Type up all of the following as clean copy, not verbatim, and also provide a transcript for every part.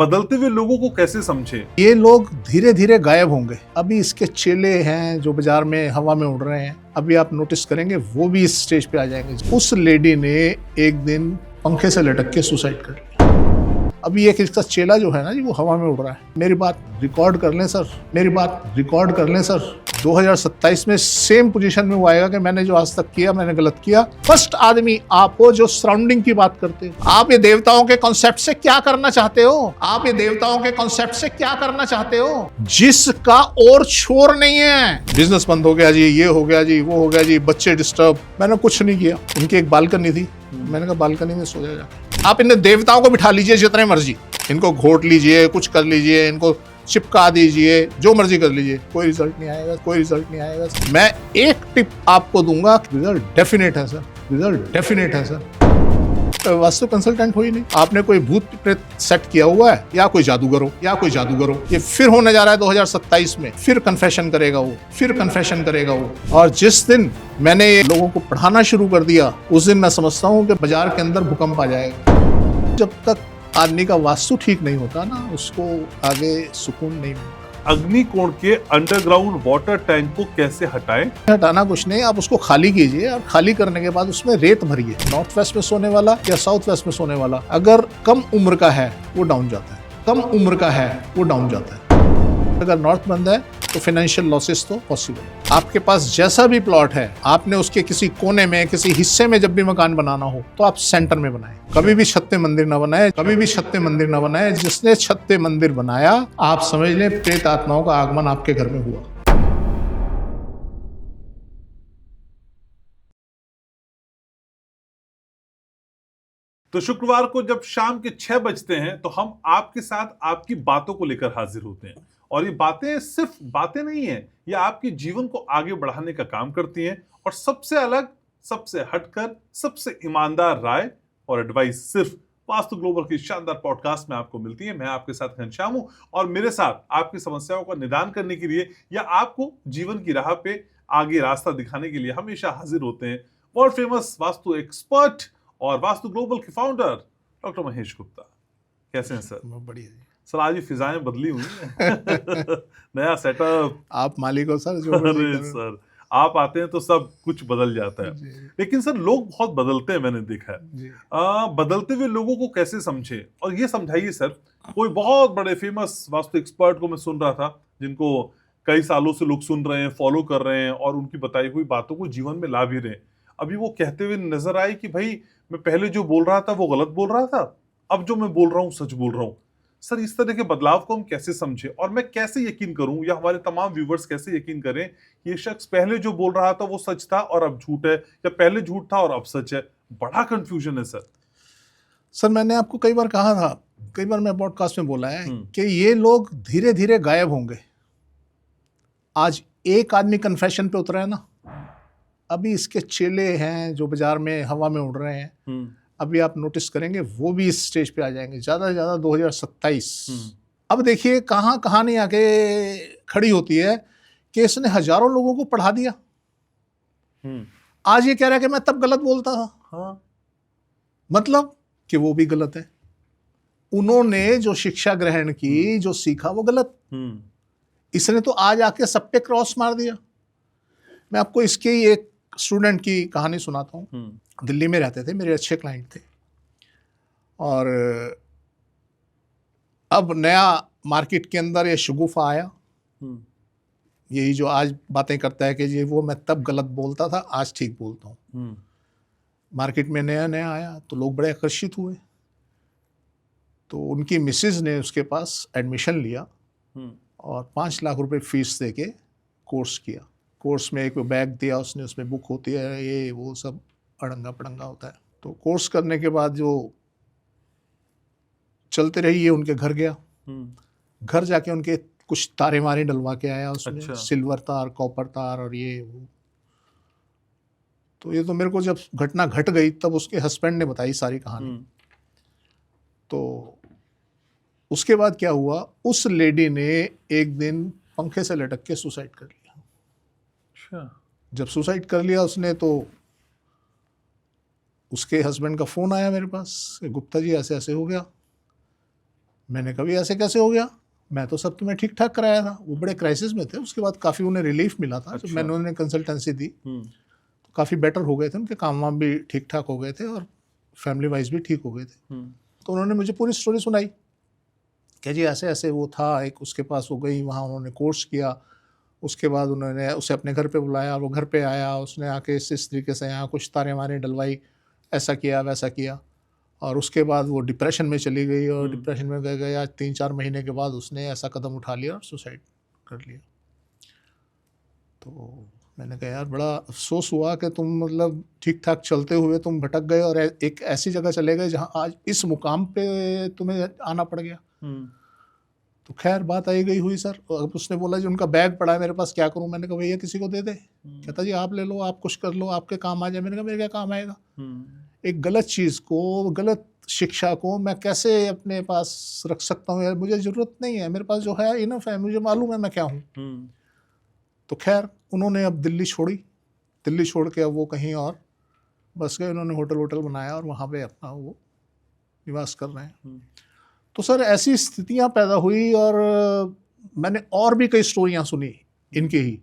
बदलते हुए लोगों को कैसे समझे? ये लोग धीरे धीरे गायब होंगे। अभी इसके चेले हैं जो बाजार में हवा में उड़ रहे हैं, अभी आप नोटिस करेंगे वो भी इस स्टेज पे आ जाएंगे। उस लेडी ने एक दिन पंखे से लटक के सुसाइड कर लिया। अभी एक इसका चेला जो है ना जी, वो हवा में उड़ रहा है। मेरी बात रिकॉर्ड कर लें सर, मेरी बात रिकॉर्ड कर लें सर। 2027 में सेम पोजीशन में वो आएगा कि मैंने जो आज तक किया मैंने गलत किया। फर्स्ट आदमी आप हो जो सराउंडिंग की बात करते हो। आप ये देवताओं के कॉन्सेप्ट से क्या करना चाहते हो? आप ये देवताओं के कॉन्सेप्ट से क्या करना चाहते हो? जिसका और छोर नहीं है। बिजनेस बंद हो गया जी, ये हो गया जी, वो हो गया जी, बच्चे डिस्टर्ब। मैंने कुछ नहीं किया। उनकी एक बालकनी थी, मैंने कहा बालकनी में सो जाएगा। आप इन देवताओं को बिठा लीजिए जितने मर्जी, इनको घोट लीजिए, कुछ कर लीजिए, इनको चिपका दीजिए, जो मर्जी कर लीजिए, कोई रिजल्ट नहीं आएगा, कोई रिजल्ट नहीं आएगा। मैं एक टिप आपको दूंगा, रिजल्ट डेफिनेट है सर, रिजल्ट डेफिनेट है सर। वास्तु कंसल्टेंट हो ही नहीं, आपने कोई भूत प्रेत सेट किया हुआ है या कोई जादूगर हो, या कोई जादूगर हो। ये फिर होने जा रहा है 2027 में, फिर कन्फेशन करेगा वो, फिर कन्फेशन करेगा वो। और जिस दिन मैंने ये लोगों को पढ़ाना शुरू कर दिया, उस दिन मैं समझता हूँ कि बाजार के अंदर भूकंप आ जाएगा। जब तक आदमी का वास्तु ठीक नहीं होता ना, उसको आगे सुकून नहीं मिलता। अग्निकोण के अंडरग्राउंड वाटर टैंक को कैसे हटाएं? हटाना कुछ नहीं, आप उसको खाली कीजिए और खाली करने के बाद उसमें रेत भरिए। नॉर्थ वेस्ट में सोने वाला या साउथ वेस्ट में सोने वाला अगर कम उम्र का है वो डाउन जाता है, कम उम्र का है वो डाउन जाता है। अगर नॉर्थ बंद है तो फाइनेंशियल लॉसेस तो पॉसिबल। आपके पास जैसा भी प्लॉट है, आपने उसके किसी कोने में, किसी हिस्से में जब भी मकान बनाना हो तो आप सेंटर में बनाएं। कभी भी छत पे मंदिर ना बनाए, कभी भी छत पे मंदिर ना बनाए। जिसने छत पे मंदिर बनाया, आप समझ लें प्रेत आत्माओं का आगमन आपके घर में हुआ। तो शुक्रवार को जब शाम के 6 बजते हैं तो हम आपके साथ आपकी बातों को लेकर हाजिर होते हैं। और ये बातें सिर्फ बातें नहीं है, ये आपके जीवन को आगे बढ़ाने का काम करती हैं। और सबसे अलग, सबसे हटकर, सबसे ईमानदार राय और एडवाइस सिर्फ वास्तु ग्लोबल की शानदार पॉडकास्ट में आपको मिलती है। मैं आपके साथ घनश्याम हूं और मेरे साथ आपकी समस्याओं का निदान करने के लिए या आपको जीवन की राह पे आगे रास्ता दिखाने के लिए हमेशा हाजिर होते हैं वर्ल्ड फेमस वास्तु एक्सपर्ट और वास्तु ग्लोबल के फाउंडर डॉक्टर महेश गुप्ता। कैसे हैं सर? बढ़िया सर, आज ये फिजाएं बदली हुई हैं। नया सेटअप। आप मालिक हो सर, जो अरे सर, आप आते हैं तो सब कुछ बदल जाता है। लेकिन सर, लोग बहुत बदलते हैं, मैंने देखा है। बदलते हुए लोगों को कैसे समझे, और ये समझाइए सर। कोई बहुत बड़े फेमस वास्तु एक्सपर्ट को मैं सुन रहा था, जिनको कई सालों से लोग सुन रहे हैं, फॉलो कर रहे हैं और उनकी बताई हुई बातों को जीवन में ला भी रहे हैं। अभी वो कहते हुए नजर आए कि भाई, मैं पहले जो बोल रहा था वो गलत बोल रहा था, अब जो मैं बोल रहा हूँ सच बोल रहा हूँ। सर, इस तरह के बदलाव को हम कैसे समझे, और मैं कैसे यकीन करूं, या हमारे तमाम व्यूवर्स कैसे यकीन करें कि ये शख्स पहले जो बोल रहा था वो सच था और अब झूठ है, या पहले झूठ था और अब सच है? बड़ा कंफ्यूजन है सर। सर, मैंने आपको कई बार कहा था, कई बार मैं पॉडकास्ट में बोला है कि ये लोग धीरे धीरे गायब होंगे। आज एक आदमी कन्फेशन पे उतरा है ना, अभी इसके चेले हैं जो बाजार में हवा में उड़ रहे हैं, अभी आप नोटिस करेंगे वो भी इस स्टेज पे आ जाएंगे, ज्यादा से ज्यादा 2027। अब देखिए कहाँ कहानी आके खड़ी होती है कि इसने हजारों लोगों को पढ़ा दिया। आज ये कह रहा है कि मैं तब गलत बोलता था। हाँ। मतलब कि वो भी गलत है। उन्होंने जो शिक्षा ग्रहण की, जो सीखा, वो गलत। इसने तो आज आके सब पे क्रॉस मार दिया। मैं आपको इसके ही एक स्टूडेंट की कहानी सुनाता हूँ। दिल्ली में रहते थे, मेरे अच्छे क्लाइंट थे, और अब नया मार्केट के अंदर ये शगुफा आया, यही जो आज बातें करता है कि ये वो मैं तब गलत बोलता था, आज ठीक बोलता हूँ। मार्केट में नया नया आया तो लोग बड़े आकर्षित हुए, तो उनकी मिसेज ने उसके पास एडमिशन लिया और 5 लाख रुपए फीस दे के कोर्स किया। कोर्स में एक बैग दिया उसने, उसमें बुक होती है, ये वो सब अड़ंगा पड़ंगा होता है। तो कोर्स करने के बाद जो चलते रही, ये उनके घर गया। घर जाके उनके कुछ तारे मारे डलवा के आया उसमें। अच्छा। सिल्वर तार, कॉपर तार और ये वो। तो ये तो मेरे को जब घटना घट गई तब उसके हस्बैंड ने बताई सारी कहानी। तो उसके बाद क्या हुआ, उस लेडी ने एक दिन पंखे से लटक के सुसाइड कर लिया। जब सुसाइड कर लिया उसने, तो उसके हस्बैंड का फ़ोन आया मेरे पास कि गुप्ता जी ऐसे ऐसे हो गया। मैंने कभी ऐसे कैसे हो गया, मैं तो सब तुम्हें ठीक ठाक कराया था। वो बड़े क्राइसिस में थे, उसके बाद काफ़ी उन्हें रिलीफ मिला था। जब अच्छा। मैंने उन्हें कंसल्टेंसी दी हम्म, तो काफ़ी बेटर हो गए थे, उनके काम वाम भी ठीक ठाक हो गए थे और फैमिली वाइज भी ठीक हो गए थे। हम्म, तो उन्होंने मुझे पूरी स्टोरी सुनाई कि जी ऐसे ऐसे वो था, एक उसके पास वो गई, वहाँ उन्होंने कोर्स किया, उसके बाद उन्होंने उसे अपने घर पे बुलाया, वो घर पे आया, उसने आके इस तरीके से यहाँ कुछ तारे मारे डलवाई, ऐसा किया वैसा किया, और उसके बाद वो डिप्रेशन में चली गई और डिप्रेशन में गया 3-4 महीने के बाद उसने ऐसा कदम उठा लिया और सुसाइड कर लिया। तो मैंने कहा यार बड़ा अफसोस हुआ कि तुम मतलब ठीक ठाक चलते हुए तुम भटक गए और एक ऐसी जगह चले गए जहाँ आज इस मुकाम पे तुम्हें आना पड़ गया। तो खैर बात आई गई हुई सर। अब उसने बोला जी उनका बैग पड़ा है मेरे पास, क्या करूं? मैंने कहा भैया किसी को दे दे। कहता जी आप ले लो, आप कुछ कर लो, आपके काम आ जाए। मैंने कहा मेरे क्या काम आएगा? एक गलत चीज़ को, गलत शिक्षा को मैं कैसे अपने पास रख सकता हूँ यार? मुझे ज़रूरत नहीं है, मेरे पास जो है इनफ है, मुझे मालूम है मैं क्या हूँ। तो खैर उन्होंने अब दिल्ली छोड़ी, दिल्ली छोड़ के अब वो कहीं और बस गए। उन्होंने होटल बनाया और वहाँ पे अपना वो निवास कर रहे हैं। तो सर ऐसी स्थितियाँ पैदा हुई और मैंने और भी कई स्टोरियाँ सुनी इनकी ही,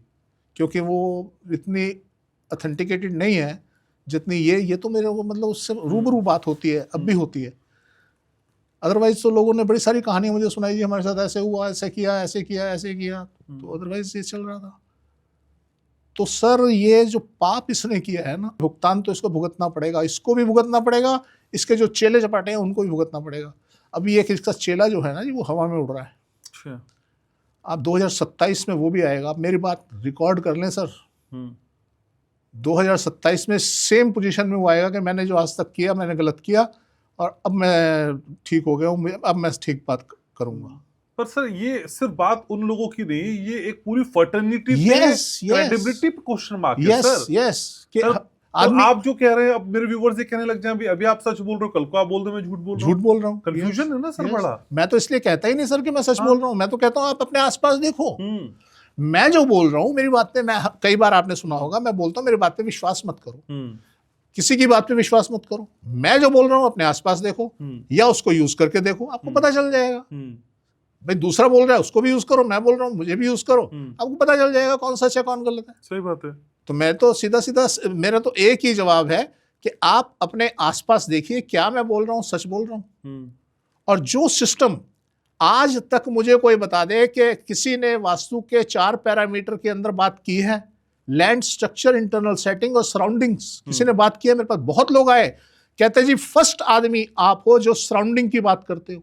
क्योंकि वो इतनी ऑथेंटिकेटेड नहीं है जितनी ये तो मेरे को मतलब उससे रूबरू बात होती है, अब भी होती है। अदरवाइज तो लोगों ने बड़ी सारी कहानियाँ मुझे सुनाई, जी हमारे साथ ऐसे हुआ, ऐसे किया, ऐसे किया, ऐसे किया, तो अदरवाइज ये चल रहा था। तो सर ये जो पाप इसने किया है ना, भुगतान तो इसको भुगतना पड़ेगा, इसको भी भुगतना पड़ेगा, इसके जो चेले चपाटे हैं उनको भी भुगतना पड़ेगा। अभी एक इसका चेला जो है ना जी वो हवा में उड़ रहा है। अच्छा। आप 2027 में वो भी आएगा। आप मेरी बात रिकॉर्ड कर लें सर, 2027 में सेम पोजीशन में वो आएगा कि मैंने जो आज तक किया मैंने गलत किया और अब मैं ठीक हो गया हूँ, अब मैं ठीक बात करूँगा। पर सर ये सिर्फ बात उन लोगों की नहीं, ये एक पूरी फर्टर्निटी पे, क्रेडिबिलिटी पे क्वेश्चन मार्क है सर। यस तो आप जो कह रहे हैं, अब मेरे व्यूअर्स ये कहने लग जाएं अभी आप सच बोल रहे हो, कल को आप बोल दो मैं झूठ बोल रहा हूँ। कंफ्यूजन है ना सर बड़ा। मैं तो इसलिए कहता ही नहीं सर कि मैं सच बोल रहा हूँ, मैं तो कहता हूँ आप अपने आसपास देखो। मैं जो बोल रहा हूँ मेरी बात पे, मैं कई बार आपने सुना होगा मैं बोलता हूँ मेरी बात पे विश्वास मत करो, किसी की बात पे विश्वास मत करो। मैं जो बोल रहा हूँ अपने आसपास देखो या उसको यूज करके देखो, आपको पता चल जाएगा। भाई दूसरा बोल रहा है उसको भी यूज करो, मैं बोल रहा हूँ मुझे भी यूज करो, आपको पता चल जाएगा कौन सच है कौन गलत है। सही बात है। तो मैं तो सीधा मेरा तो एक ही जवाब है कि आप अपने आसपास देखिए क्या मैं बोल रहा हूँ सच बोल रहा हूँ। और जो सिस्टम आज तक मुझे कोई बता दे कि किसी ने वास्तु के 4 पैरामीटर के अंदर बात की है, लैंड स्ट्रक्चर, इंटरनल सेटिंग और सराउंडिंग्स, किसी ने बात की है? मेरे पास बहुत लोग आए कहते जी फर्स्ट आदमी आप हो जो सराउंडिंग की बात करते हो।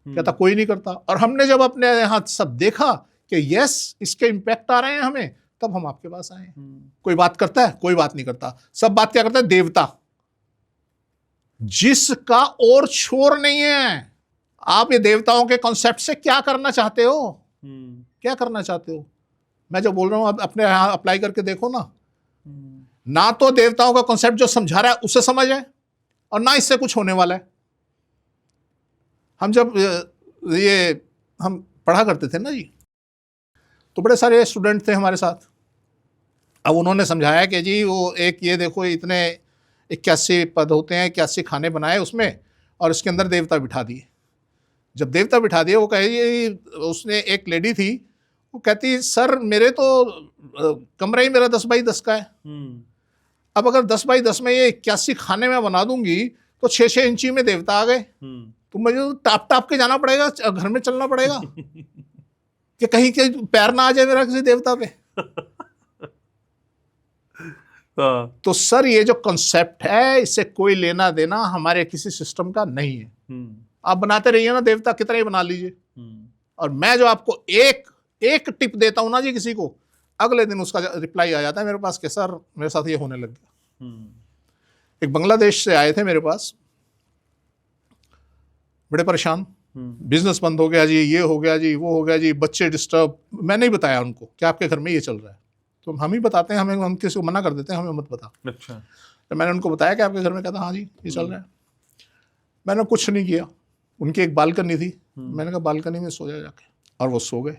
कहता कोई नहीं करता। और हमने जब अपने यहाँ सब देखा कि यस इसके इम्पैक्ट आ रहे हैं हमें, तब हम आपके पास आए। कोई बात करता है? कोई बात नहीं करता। सब बात क्या करता है? देवता, जिसका और छोर नहीं है। आप ये देवताओं के कॉन्सेप्ट से क्या करना चाहते हो? क्या करना चाहते हो? मैं जो बोल रहा हूं आप अपने यहां अप्लाई करके देखो ना तो देवताओं का कॉन्सेप्ट जो समझा रहा है उसे समझ है और ना इससे कुछ होने वाला है। हम जब हम पढ़ा करते थे ना जी, तो बड़े सारे स्टूडेंट थे हमारे साथ। अब उन्होंने समझाया कि जी वो एक ये देखो इतने 81 पद होते हैं, 81 खाने बनाए उसमें और इसके अंदर देवता बिठा दिए। जब देवता बिठा दिए वो कहे, उसने एक लेडी थी वो कहती सर मेरे तो कमरा ही मेरा 10 बाई 10 का है। अब अगर 10 बाई 10 में ये 81 खाने में बना दूंगी तो 6-6 इंची में देवता आ गए, तो मुझे तो टाप टाप के जाना पड़ेगा, घर में चलना पड़ेगा कि कहीं के पैर ना आ जाए मेरा किसी देवता पे। तो सर ये जो कॉन्सेप्ट है इससे कोई लेना देना हमारे किसी सिस्टम का नहीं है। आप बनाते रहिए ना देवता, कितना ही बना लीजिए। और मैं जो आपको एक टिप देता हूं ना जी किसी को, अगले दिन उसका रिप्लाई आ जाता है मेरे पास कि सर मेरे साथ ये होने लग गया। एक बांग्लादेश से आए थे मेरे पास, बड़े परेशान, बिजनेस बंद हो गया जी, ये हो गया जी, वो हो गया जी, बच्चे डिस्टर्ब। मैंने ही बताया उनको कि आपके घर में ये चल रहा है। तो हम ही बताते हैं, हम किसी को मना कर देते हैं, हमें मत बता। अच्छा। तो मैंने उनको बताया कि आपके घर में, कहता हाँ जी ये चल रहा है। मैंने कुछ नहीं किया। उनकी एक बालकनी थी, मैंने कहा बालकनी में सो जाए जाके, और वो सो गए।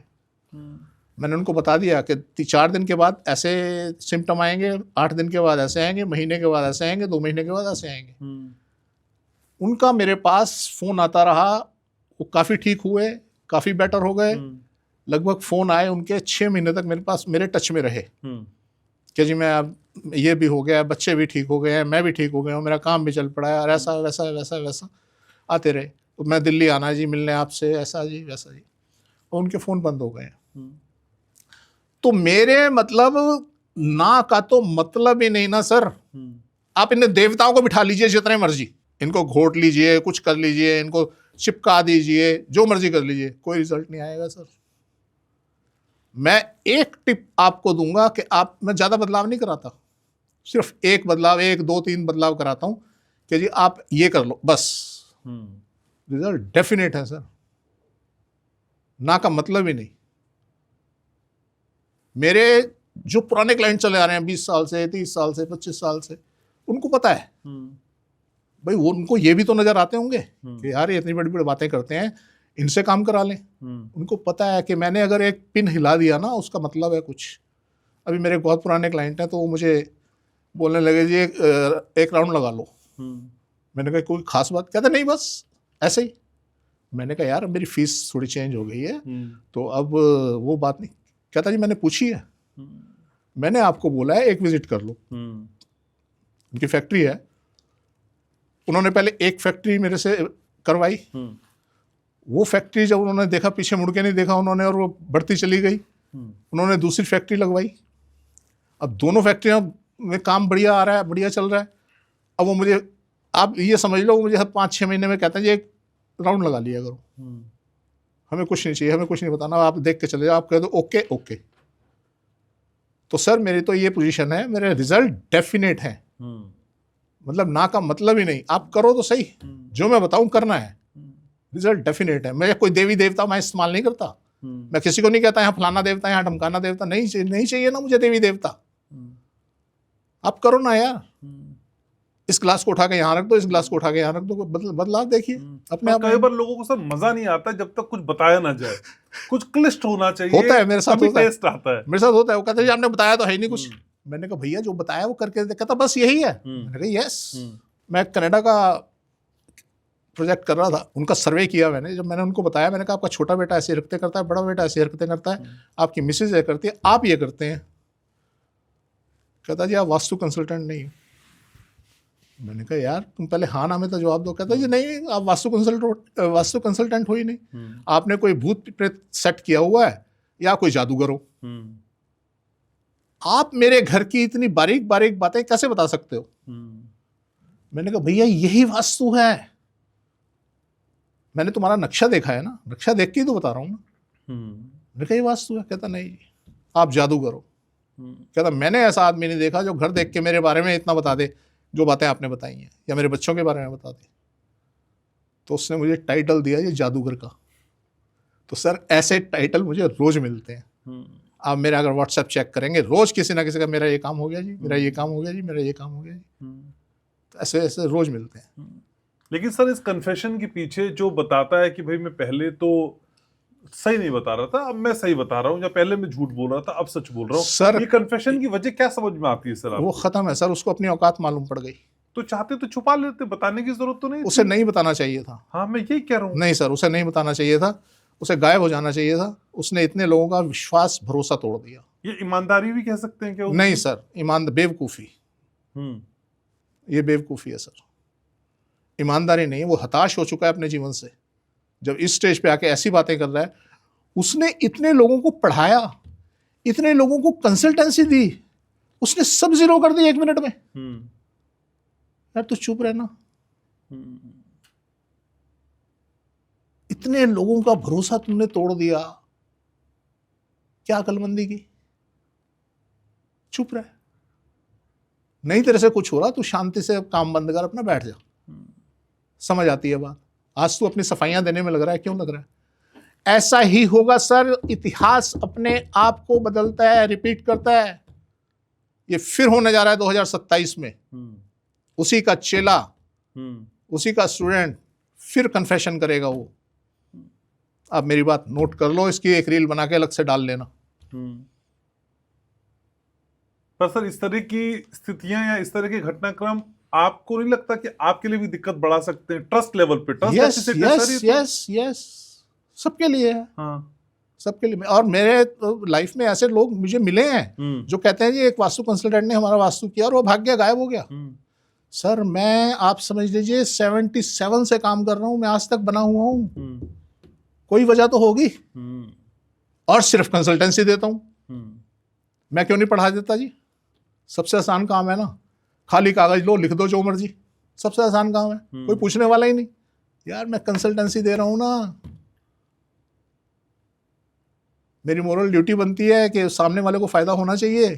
मैंने उनको बता दिया कि 4 दिन के बाद ऐसे सिम्टम आएंगे, 8 दिन के बाद ऐसे आएंगे, महीने के बाद ऐसे आएंगे, 2 महीने के बाद ऐसे आएंगे। उनका मेरे पास फ़ोन आता रहा, वो काफ़ी ठीक हुए, काफ़ी बेटर हो गए। लगभग फ़ोन आए उनके, 6 महीने तक मेरे पास, मेरे टच में रहे कि जी मैं अब ये भी हो गया, बच्चे भी ठीक हो गए हैं, मैं भी ठीक हो गया हूँ, मेरा काम भी चल पड़ा है, और ऐसा वैसा वैसा वैसा आते रहे। तो मैं दिल्ली आना जी मिलने आपसे, ऐसा जी वैसा जी, और उनके फ़ोन बंद हो गए। तो मेरे मतलब ना का तो मतलब ही नहीं ना सर। आप इन्हें देवताओं को बिठा लीजिए जितने मर्जी, इनको घोट लीजिए, कुछ कर लीजिए, इनको चिपका दीजिए, जो मर्जी कर लीजिए, कोई रिजल्ट नहीं आएगा सर। मैं एक टिप आपको दूंगा कि आप, मैं ज़्यादा बदलाव नहीं कराता, सिर्फ एक बदलाव, 1 2 3 बदलाव कराता हूं कि जी आप ये कर लो बस, रिजल्ट डेफिनेट है सर, ना का मतलब ही नहीं। मेरे जो पुराने क्लाइंट चले आ रहे हैं 20 साल से, 30 साल से, 25 साल से, उनको पता है भाई, वो उनको ये भी तो नजर आते होंगे कि यार ये इतनी बड़ी बड़ी बातें करते हैं, इनसे काम करा लें। उनको पता है कि मैंने अगर एक पिन हिला दिया ना, उसका मतलब है कुछ। अभी मेरे बहुत पुराने क्लाइंट हैं, तो वो मुझे बोलने लगे जी एक राउंड लगा लो। मैंने कहा कोई खास बात? कहते नहीं बस ऐसे ही। मैंने कहा यार मेरी फीस थोड़ी चेंज हो गई है, तो अब वो बात नहीं। कहता जी मैंने पूछी है, मैंने आपको बोला है एक विजिट कर लो। उनकी फैक्ट्री है, उन्होंने पहले एक फैक्ट्री मेरे से करवाई, वो फैक्ट्री जब उन्होंने देखा, पीछे मुड़ के नहीं देखा उन्होंने, और वो बढ़ती चली गई। उन्होंने दूसरी फैक्ट्री लगवाई। अब दोनों फैक्ट्रियों में काम बढ़िया आ रहा है, बढ़िया चल रहा है। अब वो मुझे, आप ये समझ लो, वो मुझे हर 5-6 महीने में कहते हैं जी एक राउंड लगा लिया करो, हमें कुछ नहीं चाहिए, हमें कुछ नहीं बताना, आप देख के चले जाओ, आप कह दो ओके ओके। तो सर मेरी तो ये पोजीशन है, मेरे रिजल्ट डेफिनेट है, मतलब ना का मतलब ही नहीं। आप करो तो सही, जो मैं बताऊं करना है, रिजल्ट डेफिनेट है। मैं कोई देवी देवता मैं इस्तेमाल नहीं करता, मैं किसी को नहीं कहता यहाँ फलाना देवता, यहाँ ढमकाना देवता, नहीं चाहिए ना मुझे देवी देवता। आप करो ना यार, इस ग्लास को उठा के यहाँ रख दो, इस ग्लास को उठा के यहाँ रख दो, बदलाव देखिए अपने आप। कई बार लोगों को सर मजा नहीं आता जब तक कुछ बताया ना जाए, कुछ क्लिष्ट होना चाहिए। होता है मेरे साथ, होता है, टेस्ट आता है मेरे साथ होता है। वो कहते हैं आपने बताया तो है ही नहीं कुछ। मैंने कहा भैया जो बताया वो करके, कहता बस यही है। मैंने कहा यस। मैं कनाडा का प्रोजेक्ट कर रहा था, उनका सर्वे किया मैंने। जब मैंने उनको बताया, मैंने कहा आपका छोटा बेटा ऐसी हरकतें करता है, बड़ा बेटा ऐसी हरकतें करता है, आपकी मिसेज ये करती है, आप ये करते हैं। कहता जी आप वास्तु कंसल्टेंट नहीं। मैंने कहा यार तुम पहले हाँ ना में तो जवाब दो। कहता जी नहीं आप वास्तु कंसल्टेंट हो ही नहीं, आपने कोई भूत प्रेत सेट किया हुआ है या कोई जादूगर हो। आप मेरे घर की इतनी बारीक बारीक बातें कैसे बता सकते हो? मैंने कहा भैया यही वास्तु है, मैंने तुम्हारा नक्शा देखा है ना, नक्शा देख के ही तो बता रहा हूँ ना। मैंने कहा ये वास्तु है। कहता नहीं आप जादूगर हो। कहता मैंने ऐसा आदमी नहीं देखा जो घर देख के मेरे बारे में इतना बता दे जो बातें आपने बताई हैं, या मेरे बच्चों के बारे में बता दे। तो उसने मुझे टाइटल दिया ये जादूगर का। तो सर ऐसे टाइटल मुझे रोज मिलते हैं। आप मेरा अगर व्हाट्सएप चेक करेंगे, रोज किसी ना किसी का मेरा ये काम हो गया जी, मेरा ये काम हो गया जी, मेरा ये काम हो गया जी। तो ऐसे ऐसे रोज मिलते हैं। लेकिन सर इस कन्फेशन के पीछे जो बताता है कि भाई मैं पहले तो सही नहीं बता रहा था, अब मैं सही बता रहा हूँ, या पहले मैं झूठ बोल रहा था अब सच बोल रहा हूँ, सर ये कन्फेशन की वजह क्या समझ में आती है सर आपको? वो खत्म है सर, उसको अपनी औकात मालूम पड़ गई। तो चाहते तो छुपा लेते, बताने की जरूरत तो नहीं, उसे नहीं बताना चाहिए था। हाँ मैं यही कह रहा हूँ। नहीं सर उसे नहीं बताना चाहिए था, उसे गायब हो जाना चाहिए था। उसने इतने लोगों का विश्वास भरोसा तोड़ दिया। ये ईमानदारी भी कह सकते हैं क्या? नहीं सर, बेवकूफ़ी, ये बेवकूफ़ी है सर, ईमानदारी नहीं। वो हताश हो चुका है अपने जीवन से, जब इस स्टेज पे आके ऐसी बातें कर रहा है। उसने इतने लोगों को पढ़ाया, इतने लोगों को कंसल्टेंसी दी, उसने सब जीरो कर दी 1 मिनट में। यार तू चुप रहना। इतने लोगों का भरोसा तुमने तोड़ दिया, क्या अकलमंदी की? चुप रह, नहीं तेरे से कुछ हो रहा, तू शांति से काम बंद कर, अपना बैठ जा। समझ आती है बात। आज तू अपनी सफाइयां देने में लग रहा है, क्यों लग रहा है? ऐसा ही होगा सर, इतिहास अपने आप को बदलता है, रिपीट करता है। ये फिर होने जा रहा है 2027 में। उसी का चेला, उसी का स्टूडेंट फिर कन्फेशन करेगा वो। आप मेरी बात नोट कर लो, इसकी एक रील बना के अलग से डाल लेना। पर सर इस तरह की स्थितियां या इस तरह के घटनाक्रम आपको नहीं लगता कि आपके लिए भी दिक्कत बढ़ा सकते हैं ट्रस्ट लेवल पे? ट्रस्ट यस डेफिसिट है सर यस ये तो? यस यस, सबके लिए है, हाँ। सबके लिए। और मेरे लाइफ में ऐसे लोग मुझे मिले हैं जो कहते हैं जी एक वास्तु कंसल्टेंट ने हमारा वास्तु किया और वो भाग गया, गायब हो गया। सर मैं, आप समझ लीजिए 77 से काम कर रहा हूं, मैं आज तक बना हुआ हूं, कोई वजह तो होगी। और सिर्फ कंसल्टेंसी देता हूं, मैं क्यों नहीं पढ़ा देता जी? सबसे आसान काम है ना, खाली कागज लो, लिख दो जो मर्जी, सबसे आसान काम है, कोई पूछने वाला ही नहीं। यार मैं कंसल्टेंसी दे रहा हूं ना, मेरी मोरल ड्यूटी बनती है कि सामने वाले को फायदा होना चाहिए।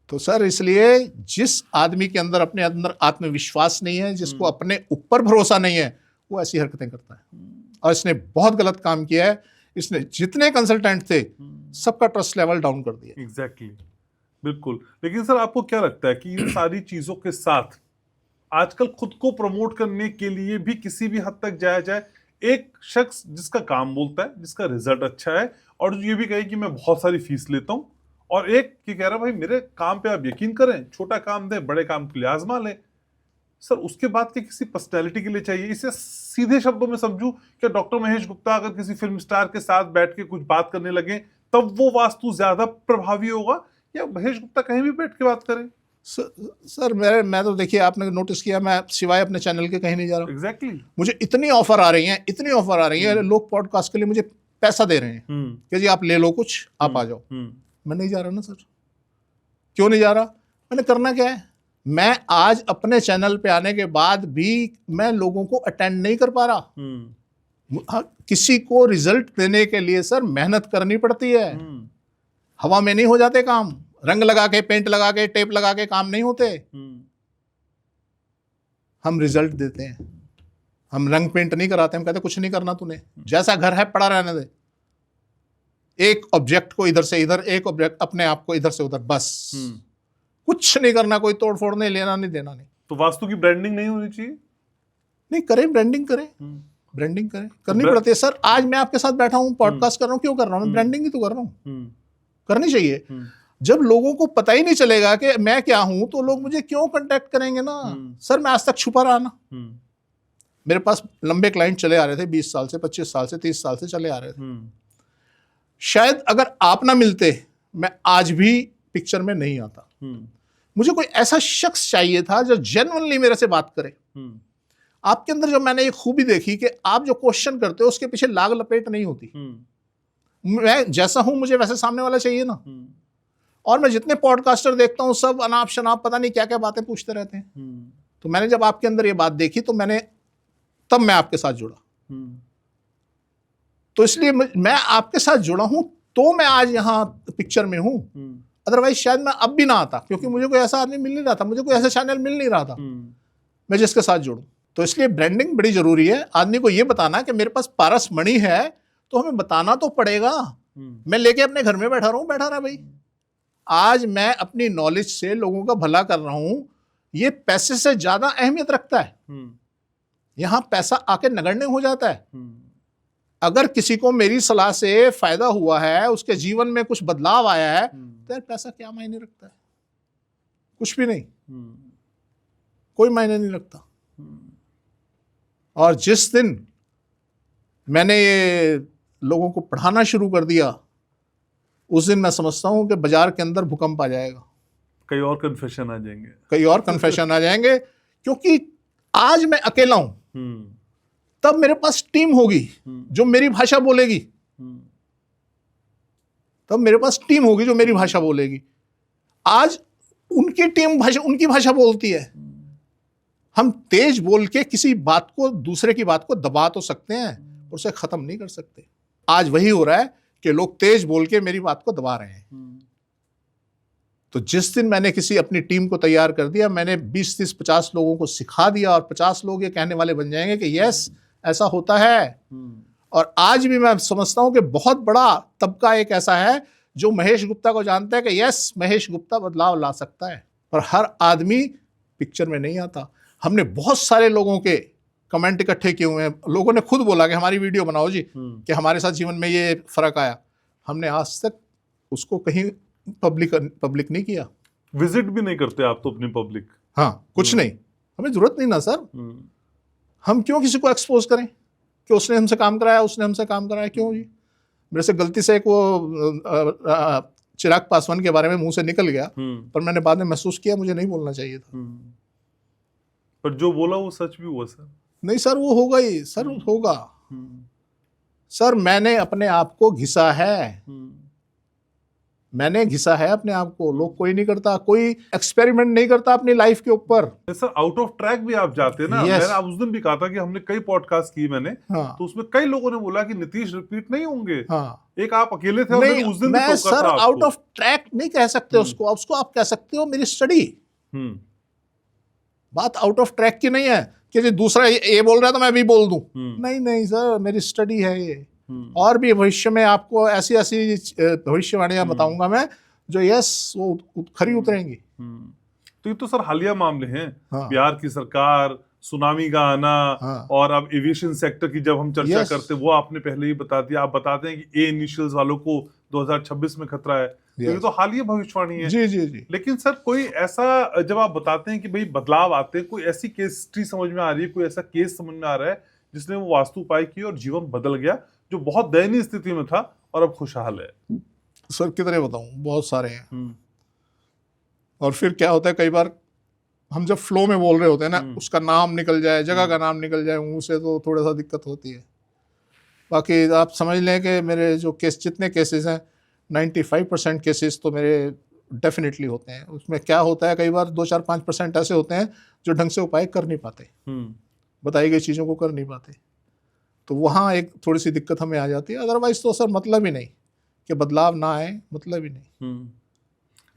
तो सर इसलिए जिस आदमी के अंदर अपने अंदर आत्मविश्वास नहीं है, जिसको अपने ऊपर भरोसा नहीं है, वो ऐसी हरकतें करता है। और इसने बहुत गलत काम किया है। इसने जितने कंसल्टेंट थे सबका ट्रस्ट लेवल डाउन कर दिया। एग्जैक्टली, बिल्कुल। लेकिन सर आपको क्या लगता है कि इन सारी चीजों के साथ आजकल खुद को प्रमोट करने के लिए भी किसी भी हद तक जाया जाए? एक शख्स जिसका काम बोलता है, जिसका रिजल्ट अच्छा है, और ये भी कहे कि मैं बहुत सारी फीस लेता हूं, और एक कि कह रहा भाई मेरे काम पे आप यकीन करें, छोटा काम दें, बड़े काम के लिए आजमा लें। सर उसके बाद के किसी पर्सनैलिटी के लिए चाहिए? इसे सीधे शब्दों में समझूं कि डॉक्टर महेश गुप्ता अगर किसी फिल्म स्टार के साथ बैठ के कुछ बात करने लगे तब वो वास्तु ज्यादा प्रभावी होगा, या महेश गुप्ता कहीं भी बैठ के बात करें? सर मैं तो देखिए, आपने नोटिस किया, मैं सिवाय अपने चैनल के कहीं नहीं जा रहा। एग्जैक्टली। मुझे इतनी ऑफर आ रही हैं, इतनी ऑफर आ रही है, लोग पॉडकास्ट के लिए मुझे पैसा दे रहे हैं कि जी आप ले लो कुछ, आप आ जाओ। मैं नहीं जा रहा ना सर। क्यों नहीं जा रहा? मैंने करना क्या है? मैं आज अपने चैनल पे आने के बाद भी मैं लोगों को अटेंड नहीं कर पा रहा। किसी को रिजल्ट देने के लिए सर मेहनत करनी पड़ती है, हवा में नहीं हो जाते काम। रंग लगा के, पेंट लगा के, टेप लगा के काम नहीं होते। हम रिजल्ट देते हैं, हम रंग पेंट नहीं कराते। हम कहते कुछ नहीं करना तूने, जैसा घर है पड़ा रहने दे, एक ऑब्जेक्ट को इधर से इधर, एक ऑब्जेक्ट अपने आप को इधर से उधर, बस कुछ नहीं करना, कोई तोड़ फोड़ नहीं, लेना नहीं देना नहीं। तो वास्तु की ब्रांडिंग नहीं होनी चाहिए? नहीं, करें ब्रांडिंग, करें ब्रांडिंग, करें, करनी पड़ती है सर। आज मैं आपके साथ बैठा हूं, पॉडकास्ट कर रहा हूं, क्यों कर रहा हूं? मैं ब्रांडिंग ही तो कर रहा हूं, करनी चाहिए। जब लोगों को पता ही नहीं चलेगा कि मैं क्या हूं, तो लोग मुझे क्यों कांटेक्ट करेंगे ना। सर मैं आज तक छुपा रहा ना, मेरे पास लंबे क्लाइंट चले आ रहे थे, 20 साल से, 25 साल से, 30 साल से चले आ रहे थे। शायद अगर आप ना मिलते, मैं आज भी पिक्चर में नहीं आता। मुझे कोई ऐसा शख्स चाहिए था जो जेन्युइनली मेरे से बात करे। आपके अंदर जो मैंने एक खूबी देखी कि आप जो क्वेश्चन करते हो उसके पीछे लाग लपेट नहीं होती। मैं जैसा हूं मुझे वैसे सामने वाला चाहिए ना। और मैं जितने पॉडकास्टर देखता हूं सब अनाप शनाप पता नहीं क्या क्या बातें पूछते रहते हैं। तो मैंने जब आपके अंदर ये बात देखी तो तब मैं आपके साथ जुड़ा। तो इसलिए मैं आपके साथ जुड़ा हूं, तो मैं आज यहां पिक्चर में हूं। अदरवाइज शायद मैं अब भी ना आता, क्योंकि मुझे कोई ऐसा आदमी मिल नहीं रहा था, मुझे कोई ऐसा चैनल मिल नहीं रहा था मैं जिसके साथ जुड़ूं। तो इसलिए ब्रांडिंग बड़ी जरूरी है। आदमी को यह बताना कि मेरे पास पारस मणि है, तो हमें बताना तो पड़ेगा। मैं लेके अपने घर में बैठा रहा भाई। आज मैं अपनी नॉलेज से लोगों का भला कर रहा हूं, ये पैसे से ज्यादा अहमियत रखता है। यहां पैसा आके नगण्य हो जाता है। अगर किसी को मेरी सलाह से फायदा हुआ है, उसके जीवन में कुछ बदलाव आया है, तो यार पैसा क्या मायने रखता है? कुछ भी नहीं, कोई मायने नहीं रखता। और जिस दिन मैंने ये लोगों को पढ़ाना शुरू कर दिया, उस दिन मैं समझता हूं कि बाजार के अंदर भूकंप आ जाएगा। कई और कन्फेशन आ जाएंगे, कई और कन्फेशन आ जाएंगे, क्योंकि आज मैं अकेला हूं, तब मेरे पास टीम होगी जो मेरी भाषा बोलेगी। तब मेरे पास टीम होगी जो मेरी भाषा बोलेगी। आज उनकी टीम उनकी भाषा बोलती है। हम तेज बोल के किसी बात को, दूसरे की बात को दबा तो सकते हैं, उसे खत्म नहीं कर सकते। आज वही हो रहा है कि लोग तेज बोल के मेरी बात को दबा रहे हैं। तो जिस दिन मैंने किसी अपनी टीम को तैयार कर दिया, मैंने 20, 30, 50 लोगों को सिखा दिया, और 50 लोग ये कहने वाले बन जाएंगे कि यस ऐसा होता है। और आज भी मैं समझता हूं कि बहुत बड़ा तबका एक ऐसा है जो महेश गुप्ता को जानता है कि यस महेश गुप्ता बदलाव ला सकता है। पर हर आदमी पिक्चर में नहीं आता। हमने बहुत सारे लोगों के कमेंट इकट्ठे किए हुए हैं, लोगों ने खुद बोला कि हमारी वीडियो बनाओ जी, कि हमारे साथ जीवन में ये फर्क आया। हमने आज तक उसको कहीं पब्लिक नहीं किया। विजिट भी नहीं करते आप तो अपनी पब्लिक? हाँ, कुछ नहीं, हमें जरूरत नहीं ना सर। हम क्यों किसी को एक्सपोज करें कि उसने हमसे काम कराया, उसने हमसे काम कराया, क्यों जी? मेरे से गलती से एक वो चिराग पासवान के बारे में मुंह से निकल गया, पर मैंने बाद में महसूस किया मुझे नहीं बोलना चाहिए था। पर जो बोला वो सच भी हुआ सर। नहीं सर, वो होगा ही सर, होगा सर। मैंने अपने आप को घिसा है, मैंने घिसा है अपने आप को। लोग कोई नहीं करता, कोई एक्सपेरिमेंट नहीं करता अपनी लाइफ के ऊपर। सर आउट ऑफ ट्रैक भी आप जाते हैं ना। Yes. मैंने उस दिन भी कहा था कि हमने कई पॉडकास्ट की मैंने, हाँ, तो उसमें कई लोगों ने बोला कि नीतीश रिपीट नहीं होंगे। हाँ, एक आप अकेले थे और नहीं, मैंने उस दिन भी मैं टोका सर था आपको। आउट ऑफ ट्रैक नहीं कह सकते उसको, उसको आप कह सकते हो मेरी स्टडी। बात आउट ऑफ ट्रैक की नहीं है कि जी दूसरा ये बोल रहा है तो मैं भी बोल दूं। नहीं नहीं सर, मेरी स्टडी है ये। और भी भविष्य में आपको ऐसी ऐसी भविष्यवाणियां बताऊंगा मैं जो यस वो खरी उतरेंगी। तो ये तो सर हालिया मामले हैं। हाँ। बिहार की सरकार, सुनामी का आना, हाँ। और अब एविएशन सेक्टर की जब हम चर्चा Yes. करते हैं वो आपने पहले ही बता दिया। आप बताते हैं कि ए इनिशियल्स वालों को 2026 में खतरा है। तो ये Yes. तो हालिया भविष्यवाणी है। जी जी जी। लेकिन सर कोई ऐसा, जब आप बताते हैं कि भाई बदलाव आते हैं, कोई ऐसी केस हिस्ट्री समझ में आ रही है, कोई ऐसा केस समझ में आ रहा है जिसने वो वास्तु उपाय की और जीवन बदल गया, जो बहुत दयनीय स्थिति में था और अब खुशहाल है? सर कितने बताऊं, बहुत सारे हैं। और फिर क्या होता है, कई बार हम जब फ्लो में बोल रहे होते हैं ना, उसका नाम निकल जाए, जगह का नाम निकल जाए मुंह से, तो थोड़ा सा दिक्कत होती है। बाकी आप समझ लें कि मेरे जो जितने केसेस हैं 95% केसेस तो मेरे डेफिनेटली होते हैं। उसमें क्या होता है, कई बार 2-4-5% ऐसे होते हैं जो ढंग से उपाय कर नहीं पाते, बताई गई चीज़ों को कर नहीं पाते, तो वहाँ एक थोड़ी सी दिक्कत हमें आ जाती है। अदरवाइज तो सर मतलब ही नहीं कि बदलाव ना आए, मतलब ही नहीं।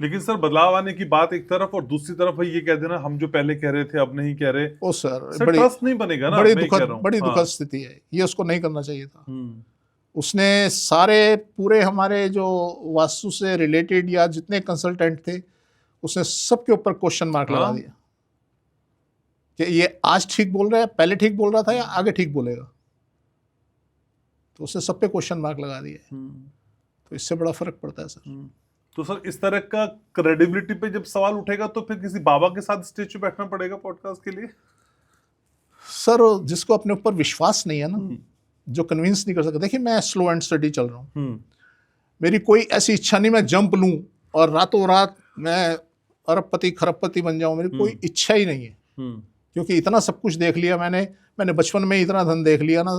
लेकिन सर बदलाव आने की बात एक तरफ, और दूसरी तरफ ये कह देना हम जो पहले कह रहे थे अब नहीं कह रहे। ओ सर, बड़ी ट्रस्ट नहीं बनेगा ना। बड़ी दुखद स्थिति है ये, उसको नहीं करना चाहिए था। उसने सारे पूरे हमारे जो वास्तु से रिलेटेड या जितने कंसल्टेंट थे, उसने सबके ऊपर क्वेश्चन मार्क लगा दिया कि ये आज ठीक बोल रहा है, पहले ठीक बोल रहा था या आगे ठीक बोलेगा। तो उसने सब पे क्वेश्चन मार्क लगा दिया। तो इससे बड़ा फर्क पड़ता है सर। तो सर इस तरह का क्रेडिबिलिटी पे जब सवाल उठेगा तो फिर किसी बाबा के साथ स्टेज पे बैठना पड़ेगा पॉडकास्ट के लिए। सर जिसको अपने ऊपर विश्वास नहीं है ना, जो कन्विंस नहीं कर सकता। देखिए मैं स्लो एंड स्टडी चल रहा हूँ, मेरी कोई ऐसी इच्छा नहीं मैं जंप लूं और रातों रात मैं अरबपति खरबपति बन जाऊं, मेरी कोई इच्छा ही नहीं है। क्योंकि इतना सब कुछ देख लिया मैंने बचपन में इतना धन देख लिया ना,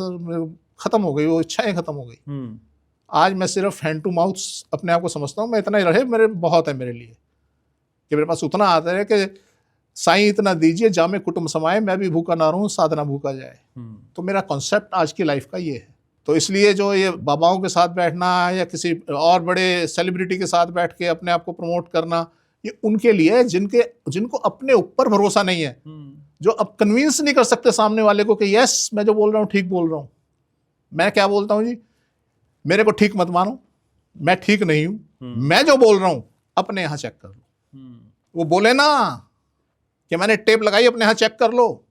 खत्म हो गई वो इच्छाएं, खत्म हो गई। आज मैं सिर्फ हैंड टू माउथ अपने आप को समझता हूँ, मैं इतना ही रहे मेरे बहुत है मेरे लिए, कि मेरे पास उतना आता है कि साईं इतना दीजिए जामे कुटुंब समाए, मैं भी भूखा ना रहूं साधना भूखा जाए। तो मेरा कॉन्सेप्ट आज की लाइफ का ये है। तो इसलिए जो ये बाबाओं के साथ बैठना या किसी और बड़े सेलिब्रिटी के साथ बैठ के अपने आप को प्रमोट करना, ये उनके लिए जिनको अपने ऊपर भरोसा नहीं है, जो अब कन्विंस नहीं कर सकते सामने वाले को कि यस मैं जो बोल रहा हूँ ठीक बोल रहा हूँ। मैं क्या बोलता हूँ जी, मेरे को ठीक मत मानो, मैं ठीक नहीं हूं, मैं जो बोल रहा हूं अपने यहां चेक कर लो। वो बोले ना कि मैंने टेप लगाई अपने यहां चेक कर लो,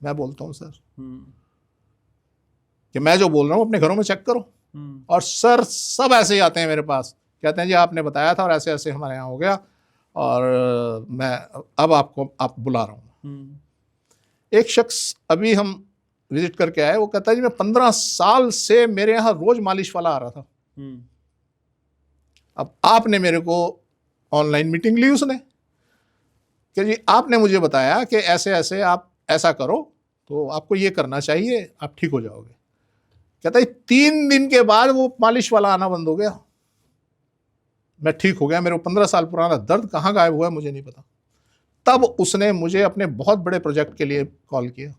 मैं बोलता हूं सर कि मैं जो बोल रहा हूं अपने घरों में चेक करो। और सर सब ऐसे ही आते हैं मेरे पास, कहते हैं जी आपने बताया था और ऐसे ऐसे हमारे यहाँ हो गया और मैं अब आप बुला रहा हूं। एक शख्स अभी हम विजिट करके आए, वो कहता है जी मैं 15 साल से मेरे यहाँ रोज मालिश वाला आ रहा था, अब आपने मेरे को ऑनलाइन मीटिंग ली उसने कि जी आपने मुझे बताया कि ऐसे ऐसे आप ऐसा करो तो आपको ये करना चाहिए, आप ठीक हो जाओगे। कहता है 3 दिन के बाद वो मालिश वाला आना बंद हो गया, मैं ठीक हो गया, मेरे 15 साल पुराना दर्द कहाँ गायब हुआ है मुझे नहीं पता। तब उसने मुझे अपने बहुत बड़े प्रोजेक्ट के लिए कॉल किया।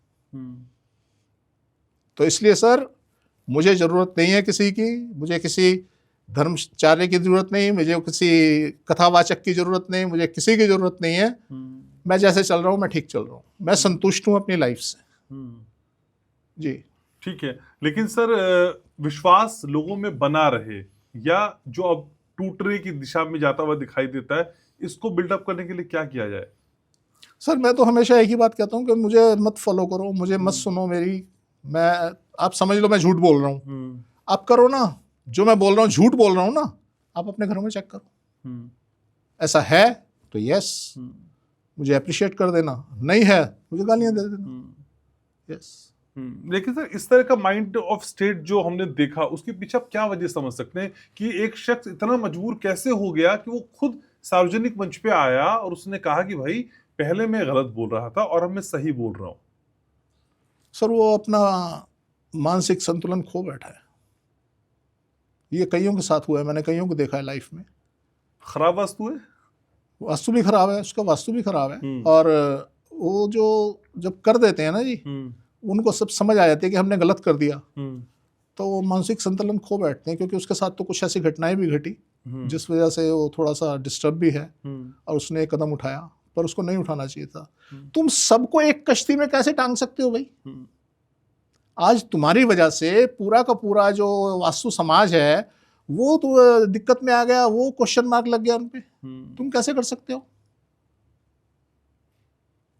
तो इसलिए सर मुझे ज़रूरत नहीं है किसी की, मुझे किसी धर्मचार्य की ज़रूरत नहीं, मुझे किसी कथावाचक की ज़रूरत नहीं, मुझे किसी की ज़रूरत नहीं है। मैं जैसे चल रहा हूँ मैं ठीक चल रहा हूँ, मैं संतुष्ट हूँ अपनी लाइफ से। जी ठीक है। लेकिन सर विश्वास लोगों में बना रहे या जो अब टूटने की दिशा में जाता हुआ दिखाई देता है, इसको बिल्डअप करने के लिए क्या किया जाए? सर मैं तो हमेशा एक ही बात कहता हूँ कि मुझे मत फॉलो करो, मुझे मत सुनो मेरी, मैं आप समझ लो मैं झूठ बोल रहा हूँ, आप करो ना जो मैं बोल रहा हूँ, झूठ बोल रहा हूँ ना, आप अपने घरों में चेक करो। ऐसा है तो यस, मुझे अप्रिशिएट कर देना, नहीं है मुझे गालियां दे देना। यस। लेकिन सर इस तरह का माइंड ऑफ स्टेट जो हमने देखा उसके पीछे आप क्या वजह समझ सकते हैं कि एक शख्स इतना मजबूर कैसे हो गया कि वो खुद सार्वजनिक मंच पे आया और उसने कहा कि भाई पहले मैं गलत बोल रहा था और अब मैं सही बोल रहा हूं? सर वो अपना मानसिक संतुलन खो बैठा है। ये कईयों के साथ हुआ है, मैंने कईयों को देखा है लाइफ में। खराब वास्तु है, वास्तु भी खराब है, उसका वास्तु भी खराब है। और वो जो जब कर देते हैं ना जी, उनको सब समझ आ जाती है कि हमने गलत कर दिया, तो वो मानसिक संतुलन खो बैठते हैं। क्योंकि उसके साथ तो कुछ ऐसी घटनाएं भी घटी जिस वजह से वो थोड़ा सा डिस्टर्ब भी है और उसने एक कदम उठाया, पर उसको नहीं उठाना चाहिए था। तुम सबको एक कश्ती में कैसे टांग सकते हो भाई? आज तुम्हारी वजह से पूरा का पूरा जो वास्तु समाज है वो तो दिक्कत में आ गया, वो क्वेश्चन मार्क लग गया उन पे। तुम कैसे कर सकते हो?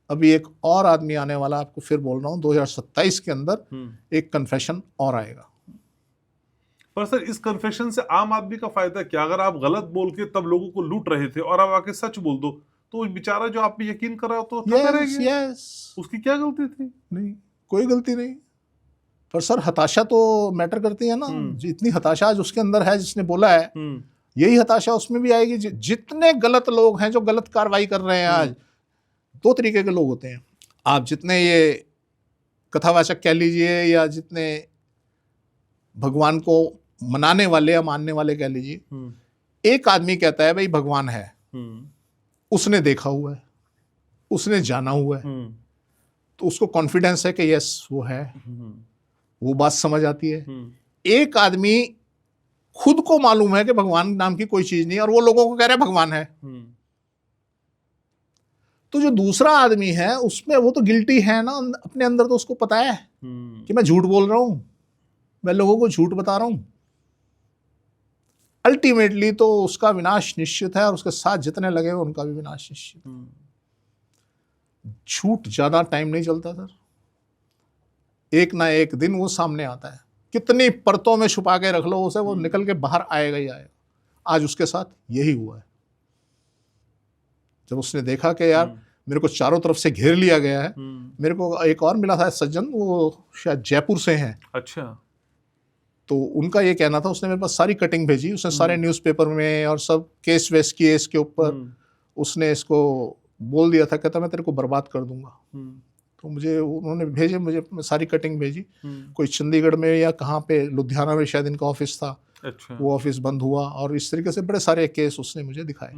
अभी एक और आदमी आने वाला, आपको फिर बोल रहा हूं, 2027 के अंदर एक कन्फेशन और आएगा। पर सर इस कन्फेशन से आम आदमी का फायदा क्या? अगर आप गलत बोल के तब लोगों को लूट रहे थे और आप आके सच बोल दो तो बेचारा जो आप पे यकीन कर रहा हो तो उसकी क्या गलती थी? नहीं, कोई गलती नहीं। पर सर हताशा तो मैटर करती है ना। जितनी हताशा आज उसके अंदर है, जिसने बोला है, यही हताशा उसमें भी आएगी। जितने गलत लोग हैं जो गलत कार्रवाई कर रहे हैं आज, दो तरीके के लोग होते हैं। आप जितने ये कथावाचक कह लीजिए या जितने भगवान को मनाने वाले या मानने वाले कह लीजिए, एक आदमी कहता है भाई भगवान है, उसने देखा हुआ है, उसने जाना हुआ है, तो उसको कॉन्फिडेंस है कि यस वो है, वो बात समझ आती है। एक आदमी खुद को मालूम है कि भगवान नाम की कोई चीज नहीं और वो लोगों को कह रहा है भगवान है। तो जो दूसरा आदमी है उसमें वो तो गिल्टी है ना अपने अंदर, तो उसको पता है कि मैं झूठ बोल रहा हूं, मैं लोगों को झूठ बता रहा हूं। अल्टीमेटली तो उसका विनाश निश्चित है और उसके साथ जितने लगे हुए उनका भी विनाश निश्चित है। झूठ ज्यादा टाइम नहीं चलता सर, एक ना एक दिन वो सामने आता है। कितनी परतों में छुपा के रख लो उसे, वो निकल के बाहर आएगा ही आएगा। आज उसके साथ यही हुआ है। जब उसने देखा कि यार मेरे को चारों तरफ से घेर लिया गया है। मेरे को एक और मिला था सज्जन, वो शायद जयपुर से हैं। अच्छा। तो उनका ये कहना था, उसने मेरे पास सारी कटिंग भेजी, उसने सारे न्यूज़पेपर में और सब केस वेस किए इसके ऊपर, उसने इसको बोल दिया था, कहता मैं तेरे को बर्बाद कर दूंगा। तो मुझे उन्होंने भेजे, मुझे सारी कटिंग भेजी। कोई चंडीगढ़ में या कहाँ पे, लुधियाना में शायद इनका ऑफिस था। अच्छा। वो ऑफिस बंद हुआ और इस तरीके से बड़े सारे केस उसने मुझे दिखाए।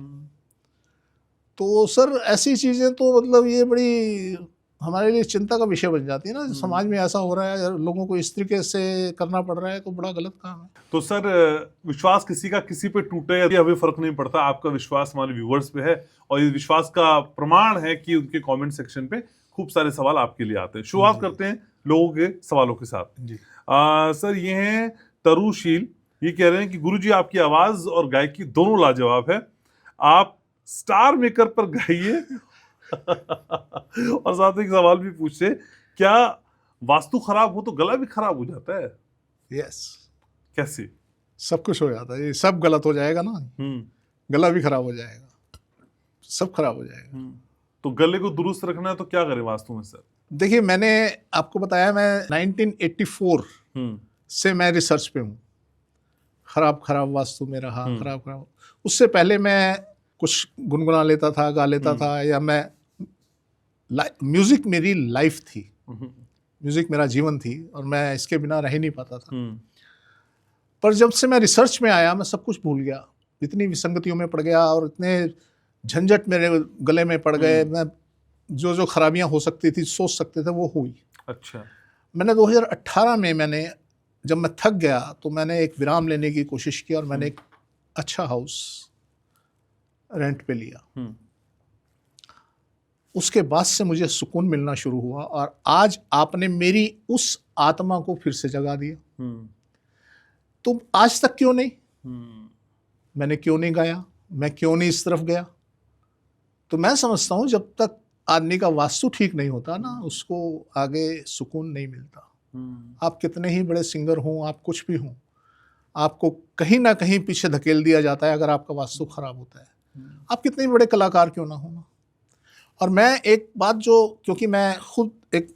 तो सर ऐसी चीज़ें तो मतलब ये बड़ी हमारे लिए चिंता का विषय बन जाती है ना। समाज में ऐसा हो रहा है, लोगों को इस तरीके से करना पड़ रहा है, तो बड़ा गलत काम है। तो सर विश्वास किसी का किसी पे टूटे या हमें फर्क नहीं पड़ता, आपका विश्वास हमारे व्यूवर्स पे है और इस विश्वास का प्रमाण है कि उनके कमेंट सेक्शन पे खूब सारे सवाल आपके लिए आते हैं। शुरुआत करते हैं लोगों के सवालों के साथ जी। सर ये हैं तरुशील, ये कह रहे हैं कि गुरुजी आपकी आवाज और गायकी दोनों लाजवाब है, आप स्टार मेकर पर गाइए। और साथ ही एक सवाल भी पूछते, क्या वास्तु खराब हो तो गला भी खराब हो जाता है? यस। कैसे? सब कुछ हो जाता है, ये सब गलत हो जाएगा ना, गला भी खराब हो जाएगा, सब खराब हो जाएगा। तो गले को दुरुस्त रखना है तो क्या करें वास्तु में सर? देखिए मैंने आपको बताया, मैं 1984 से मैं रिसर्च पे हूँ। खराब वास्तु में रहा, खराब। उससे पहले मैं कुछ गुनगुना लेता था, गा लेता था, या मैं म्यूजिक मेरी लाइफ थी, म्यूजिक मेरा जीवन थी और मैं इसके बिना रह ही नहीं पाता था। पर जब से मैं रिसर्च में आया, मैं सब कुछ भूल गया, इतनी विसंगतियों में पड़ गया और इतने झंझट मेरे गले में पड़ गए। मैं जो खराबियां हो सकती थी, सोच सकते थे, वो हुई। अच्छा। मैंने 2018 में जब मैं थक गया तो मैंने एक विराम लेने की कोशिश की और मैंने एक अच्छा हाउस रेंट पे लिया। उसके बाद से मुझे सुकून मिलना शुरू हुआ और आज आपने मेरी उस आत्मा को फिर से जगा दिया। तुम आज तक क्यों नहीं, मैंने क्यों नहीं गाया, मैं क्यों नहीं इस तरफ गया? तो मैं समझता हूं जब तक आदमी का वास्तु ठीक नहीं होता ना, उसको आगे सुकून नहीं मिलता। आप कितने ही बड़े सिंगर हों, आप कुछ भी हों, आपको कहीं ना कहीं पीछे धकेल दिया जाता है अगर आपका वास्तु खराब होता है। आप कितने बड़े कलाकार क्यों ना हो ना। और मैं एक बात जो, क्योंकि मैं खुद एक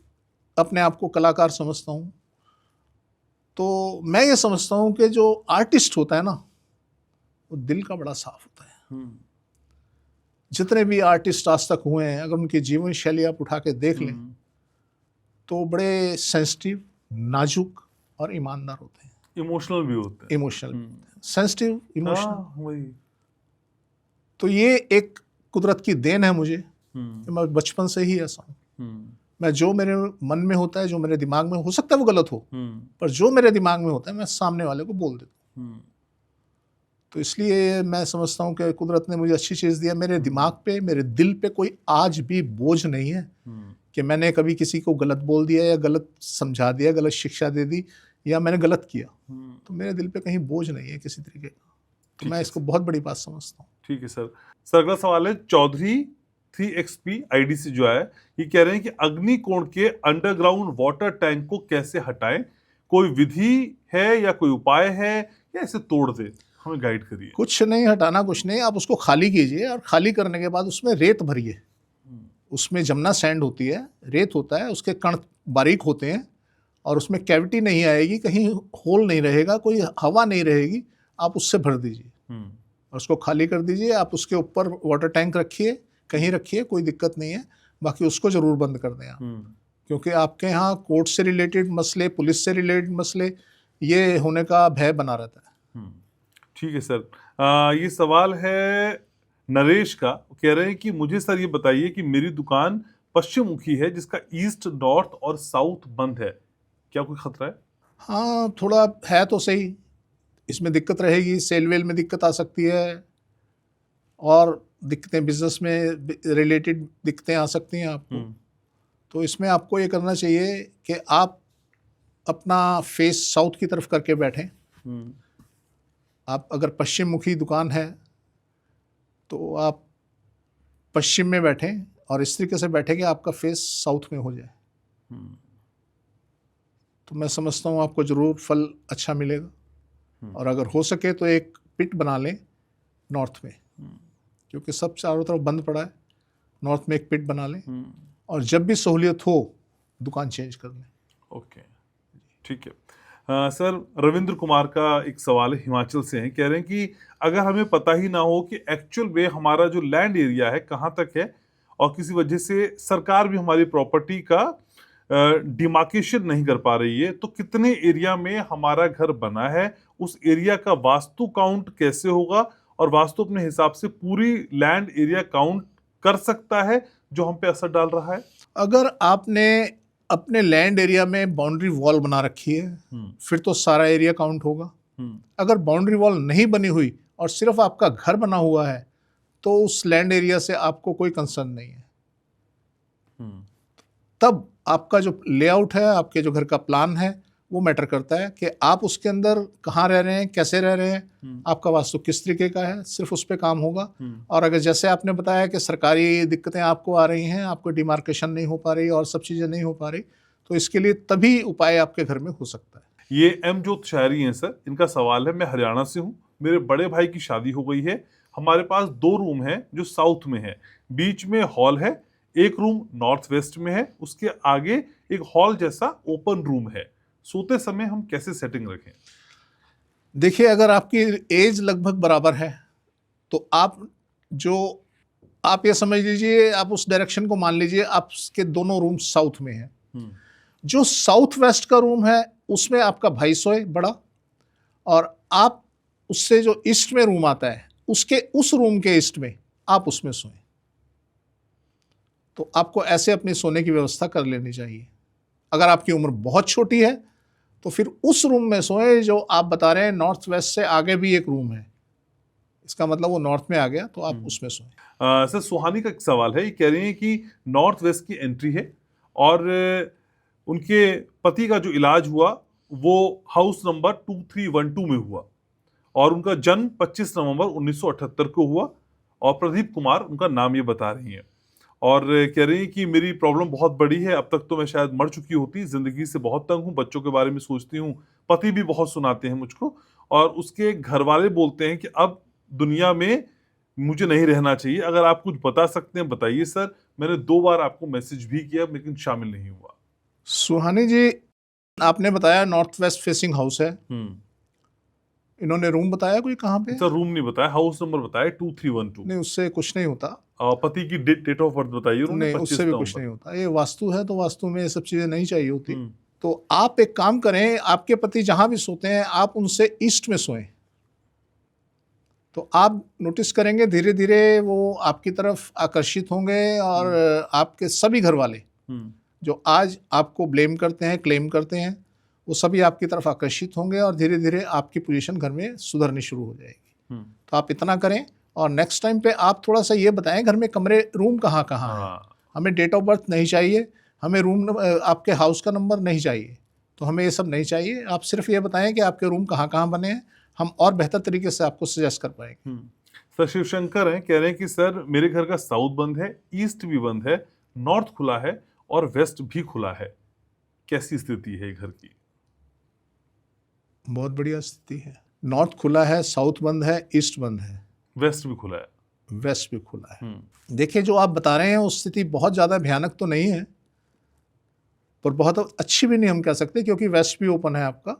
अपने आप को कलाकार समझता हूँ, तो मैं ये समझता हूँ कि जो आर्टिस्ट होता है ना, वो दिल का बड़ा साफ होता है। जितने भी आर्टिस्ट आज तक हुए हैं, अगर उनकी जीवन शैली आप उठा के देख लें तो बड़े सेंसिटिव, नाजुक और ईमानदार होते हैं। इमोशनल भी होते हैं। Emotional, sensitive, emotional. हाँ, वही। तो ये एक कुदरत की देन है मुझे, हम्म, मैं बचपन से ही ऐसा हूँ। हम्म, मैं जो मेरे मन में होता है, जो मेरे दिमाग में हो सकता है वो गलत हो, हम्म, पर जो मेरे दिमाग में होता है मैं सामने वाले को बोल देता हूँ। हम्म, तो इसलिए मैं समझता हूँ कि कुदरत ने मुझे अच्छी चीज़ दिया। मेरे दिमाग पे, मेरे दिल पे कोई आज भी बोझ नहीं है कि मैंने कभी किसी को गलत बोल दिया या गलत समझा दिया, गलत शिक्षा दे दी या मैंने गलत किया। तो मेरे दिल पे कहीं बोझ नहीं है किसी तरीके का। तो मैं इसको बहुत बड़ी बात समझता हूँ। ठीक है सर। सर अगला सवाल है चौधरी 3XP आईडी से जो है, ये कह रहे हैं कि अग्निकोण के अंडरग्राउंड वाटर टैंक को कैसे हटाएं, कोई विधि है या कोई उपाय है या इसे तोड़ दे, हमें गाइड करिए। कुछ नहीं हटाना, कुछ नहीं, आप उसको खाली कीजिए और खाली करने के बाद उसमें रेत भरिए। उसमें जमना सैंड होती है, रेत होता है, उसके कण बारीक होते हैं और उसमें कैविटी नहीं आएगी, कहीं होल नहीं रहेगा, कोई हवा नहीं रहेगी। आप उससे भर दीजिए और उसको खाली कर दीजिए। आप उसके ऊपर वाटर टैंक रखिए, कहीं रखिए, कोई दिक्कत नहीं है। बाकी उसको ज़रूर बंद कर दें आप, क्योंकि आपके यहाँ कोर्ट से रिलेटेड मसले, पुलिस से रिलेटेड मसले, ये होने का भय बना रहता है। ठीक है सर। ये सवाल है नरेश का, कह रहे हैं कि मुझे सर ये बताइए कि मेरी दुकान पश्चिम मुखी है जिसका ईस्ट, नॉर्थ और साउथ बंद है, क्या कोई खतरा है? हाँ, थोड़ा है तो सही, इसमें दिक्कत रहेगी, सेल वेल में दिक्कत आ सकती है और दिक्कतें बिजनेस में रिलेटेड दिक्कतें आ सकती हैं आपको। तो इसमें आपको ये करना चाहिए कि आप अपना फेस साउथ की तरफ करके बैठें। आप अगर पश्चिम मुखी दुकान है तो आप पश्चिम में बैठें और इस तरीके से बैठें कि आपका फेस साउथ में हो जाए। तो मैं समझता हूँ आपको ज़रूर फल अच्छा मिलेगा। और अगर हो सके तो एक पिट बना लें नॉर्थ में, क्योंकि सब चारों तरफ बंद पड़ा है। नॉर्थ में एक पिट बना लें और जब भी सहूलियत हो दुकान चेंज कर लें। ओके, ठीक है। सर रविंद्र कुमार का एक सवाल है, हिमाचल से हैं, कह रहे हैं कि अगर हमें पता ही ना हो कि एक्चुअल में हमारा जो लैंड एरिया है कहाँ तक है और किसी वजह से सरकार भी हमारी प्रॉपर्टी का डिमार्केशन नहीं कर पा रही है, तो कितने एरिया में हमारा घर बना है, उस एरिया का वास्तु काउंट कैसे होगा और वास्तु अपने हिसाब से पूरी लैंड एरिया काउंट कर सकता है जो हम पे असर डाल रहा है? अगर आपने अपने लैंड एरिया में बाउंड्री वॉल बना रखी है फिर तो सारा एरिया काउंट होगा। अगर बाउंड्री वॉल नहीं बनी हुई और सिर्फ आपका घर बना हुआ है तो उस लैंड एरिया से आपको कोई कंसर्न नहीं है। तब आपका जो लेआउट है, आपके जो घर का प्लान है, वो मैटर करता है कि आप उसके अंदर कहाँ रह रहे हैं, कैसे रह रहे हैं, आपका वास्तु किस तरीके का है, सिर्फ उस पर काम होगा। और अगर जैसे आपने बताया कि सरकारी दिक्कतें आपको आ रही हैं, आपको डिमार्केशन नहीं हो पा रही और सब चीज़ें नहीं हो पा रही, तो इसके लिए तभी उपाय आपके घर में हो सकता है। ये एम जोत शायरी हैं सर, इनका सवाल है, मैं हरियाणा से हूँ, मेरे बड़े भाई की शादी हो गई है, हमारे पास 2 रूम है जो साउथ में है, बीच में हॉल है, एक रूम नॉर्थ वेस्ट में है, उसके आगे एक हॉल जैसा ओपन रूम है, सोते समय हम कैसे सेटिंग रखें? देखिए, अगर आपकी एज लगभग बराबर है तो आप ये समझ लीजिए, आप उस डायरेक्शन को मान लीजिए, आपके दोनों रूम साउथ में हैं। जो साउथ वेस्ट का रूम है उसमें आपका भाई सोए बड़ा, और आप उससे जो ईस्ट में रूम आता है उसके उस रूम के ईस्ट में आप उसमें सोएं। तो आपको ऐसे अपनी सोने की व्यवस्था कर लेनी चाहिए। अगर आपकी उम्र बहुत छोटी है तो फिर उस रूम में सोएं जो आप बता रहे हैं नॉर्थ वेस्ट से आगे भी एक रूम है, इसका मतलब वो नॉर्थ में आ गया, तो आप उसमें सोएं। सर सुहानी का एक सवाल है, ये कह रही हैं कि नॉर्थ वेस्ट की एंट्री है और उनके पति का जो इलाज हुआ वो हाउस नंबर 2312 में हुआ और उनका जन्म 25 नवंबर 1978 को हुआ और प्रदीप कुमार उनका नाम ये बता रही हैं और कह रही हैं कि मेरी प्रॉब्लम बहुत बड़ी है, अब तक तो मैं शायद मर चुकी होती, जिंदगी से बहुत तंग हूँ, बच्चों के बारे में सोचती हूँ, पति भी बहुत सुनाते हैं मुझको और उसके घर वाले बोलते हैं कि अब दुनिया में मुझे नहीं रहना चाहिए। अगर आप कुछ बता सकते हैं बताइए सर, मैंने 2 बार आपको मैसेज भी किया लेकिन शामिल नहीं हुआ। सुहानी जी, आपने बताया नॉर्थ वेस्ट फेसिंग हाउस है, इन्होंने रूम बताया कोई कहाँ पे? सर रूम नहीं बताया, हाउस नंबर बताया 2312। नहीं, उससे कुछ नहीं होता। पति की डेट ऑफ बर्थ बताइए उन्होंने, नहीं, 25 उससे भी कुछ नहीं नवंबर। होता। ये वास्तु है तो वास्तु में ये सब चीजें नहीं चाहिए होती। हम्म, तो आप एक काम करें, आपके पति जहां भी सोते हैं आप उनसे ईस्ट में सोएं, तो आप नोटिस करेंगे धीरे धीरे वो आपकी तरफ आकर्षित होंगे और आपके सभी घर वाले हम्म, जो आज आपको ब्लेम करते हैं, क्लेम करते हैं, वो सभी आपकी तरफ आकर्षित होंगे और धीरे धीरे आपकी पोजीशन घर में सुधरनी शुरू हो जाएगी। तो आप इतना करें और नेक्स्ट टाइम पे आप थोड़ा सा ये बताएं घर में कमरे रूम कहाँ कहाँ है। हाँ, हमें डेट ऑफ बर्थ नहीं चाहिए, हमें रूम आपके हाउस का नंबर नहीं चाहिए, तो हमें ये सब नहीं चाहिए। आप सिर्फ ये बताएं कि आपके रूम कहाँ कहाँ बने हैं, हम और बेहतर तरीके से आपको सजेस्ट कर पाएंगे। सर शिवशंकर हैं, कह रहे हैं कि सर मेरे घर का साउथ बंद है, ईस्ट भी बंद है, नॉर्थ खुला है और वेस्ट भी खुला है, कैसी स्थिति है घर की? बहुत बढ़िया स्थिति है। नॉर्थ खुला है, साउथ बंद है, ईस्ट बंद है, वेस्ट भी खुला है। वेस्ट भी खुला है। देखिए, जो आप बता रहे हैं वो स्थिति बहुत ज़्यादा भयानक तो नहीं है, पर बहुत अच्छी भी नहीं हम कह सकते, क्योंकि वेस्ट भी ओपन है आपका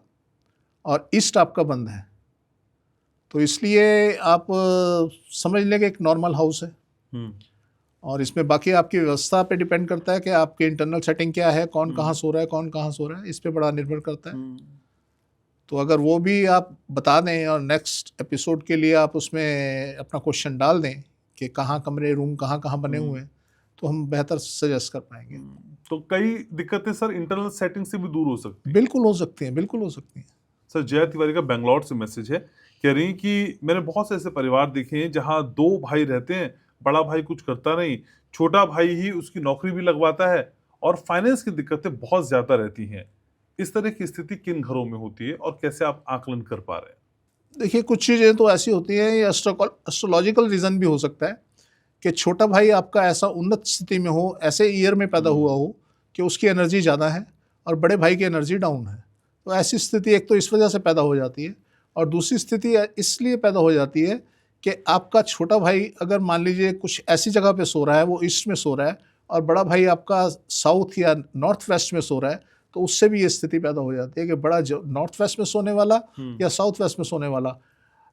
और ईस्ट आपका बंद है। तो इसलिए आप समझ लें कि एक नॉर्मल हाउस है और इसमें बाकी आपकी व्यवस्था पे डिपेंड करता है कि आपकी इंटरनल सेटिंग क्या है, कौन कहाँ सो रहा है, कौन कहाँ सो रहा है, इस पे बड़ा निर्भर करता है। तो अगर वो भी आप बता दें और नेक्स्ट एपिसोड के लिए आप उसमें अपना क्वेश्चन डाल दें कि कहाँ कमरे रूम कहाँ कहाँ बने हुए हैं, तो हम बेहतर सजेस्ट कर पाएंगे। तो कई दिक्कतें सर इंटरनल सेटिंग से भी दूर हो सकती है। बिल्कुल हो सकती हैं, बिल्कुल हो सकती हैं। सर जया तिवारी का बेंगलौर से मैसेज है, कह रही हैं कि मैंने बहुत से ऐसे परिवार देखे हैं जहाँ 2 भाई रहते हैं, बड़ा भाई कुछ करता नहीं, छोटा भाई ही उसकी नौकरी भी लगवाता है और फाइनेंस की दिक्कतें बहुत ज्यादा रहती हैं। इस तरह की स्थिति किन घरों में होती है और कैसे आप आकलन कर पा रहे हैं? देखिए, कुछ चीज़ें तो ऐसी होती हैं, ये एस्ट्रोलॉजिकल रीज़न भी हो सकता है कि छोटा भाई आपका ऐसा उन्नत स्थिति में हो, ऐसे ईयर में पैदा हुआ हो कि उसकी एनर्जी ज़्यादा है और बड़े भाई की एनर्जी डाउन है। तो ऐसी स्थिति एक तो इस वजह से पैदा हो जाती है और दूसरी स्थिति इसलिए पैदा हो जाती है कि आपका छोटा भाई अगर मान लीजिए कुछ ऐसी जगह पे सो रहा है, वो ईस्ट में सो रहा है और बड़ा भाई आपका साउथ या नॉर्थ वेस्ट में सो रहा है, तो उससे भी ये स्थिति पैदा हो जाती है कि बड़ा जो नॉर्थ वेस्ट में सोने वाला या साउथ वेस्ट में सोने वाला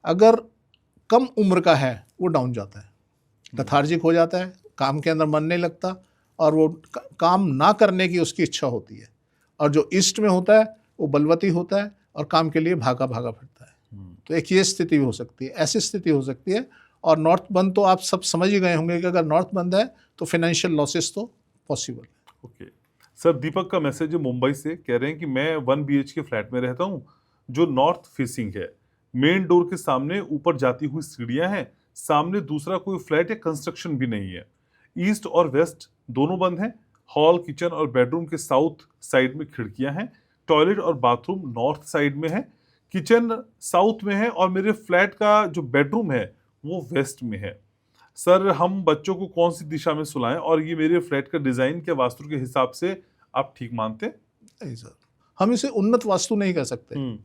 अगर कम उम्र का है, वो डाउन जाता है, लथार्जिक हो जाता है, काम के अंदर मन नहीं लगता और वो काम ना करने की उसकी इच्छा होती है। और जो ईस्ट में होता है वो बलवती होता है और काम के लिए भागा भागा फिरता है। तो एक ये स्थिति हो सकती है, ऐसी स्थिति हो सकती है। और नॉर्थ बंद तो आप सब समझ ही गए होंगे कि अगर नॉर्थ बंद है तो फाइनेंशियल लॉसेस तो पॉसिबल है। ओके सर, दीपक का मैसेज है मुंबई से, कह रहे हैं कि मैं 1 BHK फ्लैट में रहता हूँ जो नॉर्थ फेसिंग है, मेन डोर के सामने ऊपर जाती हुई सीढ़ियां हैं, सामने दूसरा कोई फ्लैट या कंस्ट्रक्शन भी नहीं है, ईस्ट और वेस्ट दोनों बंद हैं, हॉल किचन और बेडरूम के साउथ साइड में खिड़कियां हैं, टॉयलेट और बाथरूम नॉर्थ साइड में है, किचन साउथ में है और मेरे फ्लैट का जो बेडरूम है वो वेस्ट में है। सर हम बच्चों को कौन सी दिशा में सुलाएं और ये मेरे फ्लैट का डिजाइन के वास्तु के हिसाब से आप ठीक मानते हैं? नहीं सर, हम इसे उन्नत वास्तु नहीं कह सकते।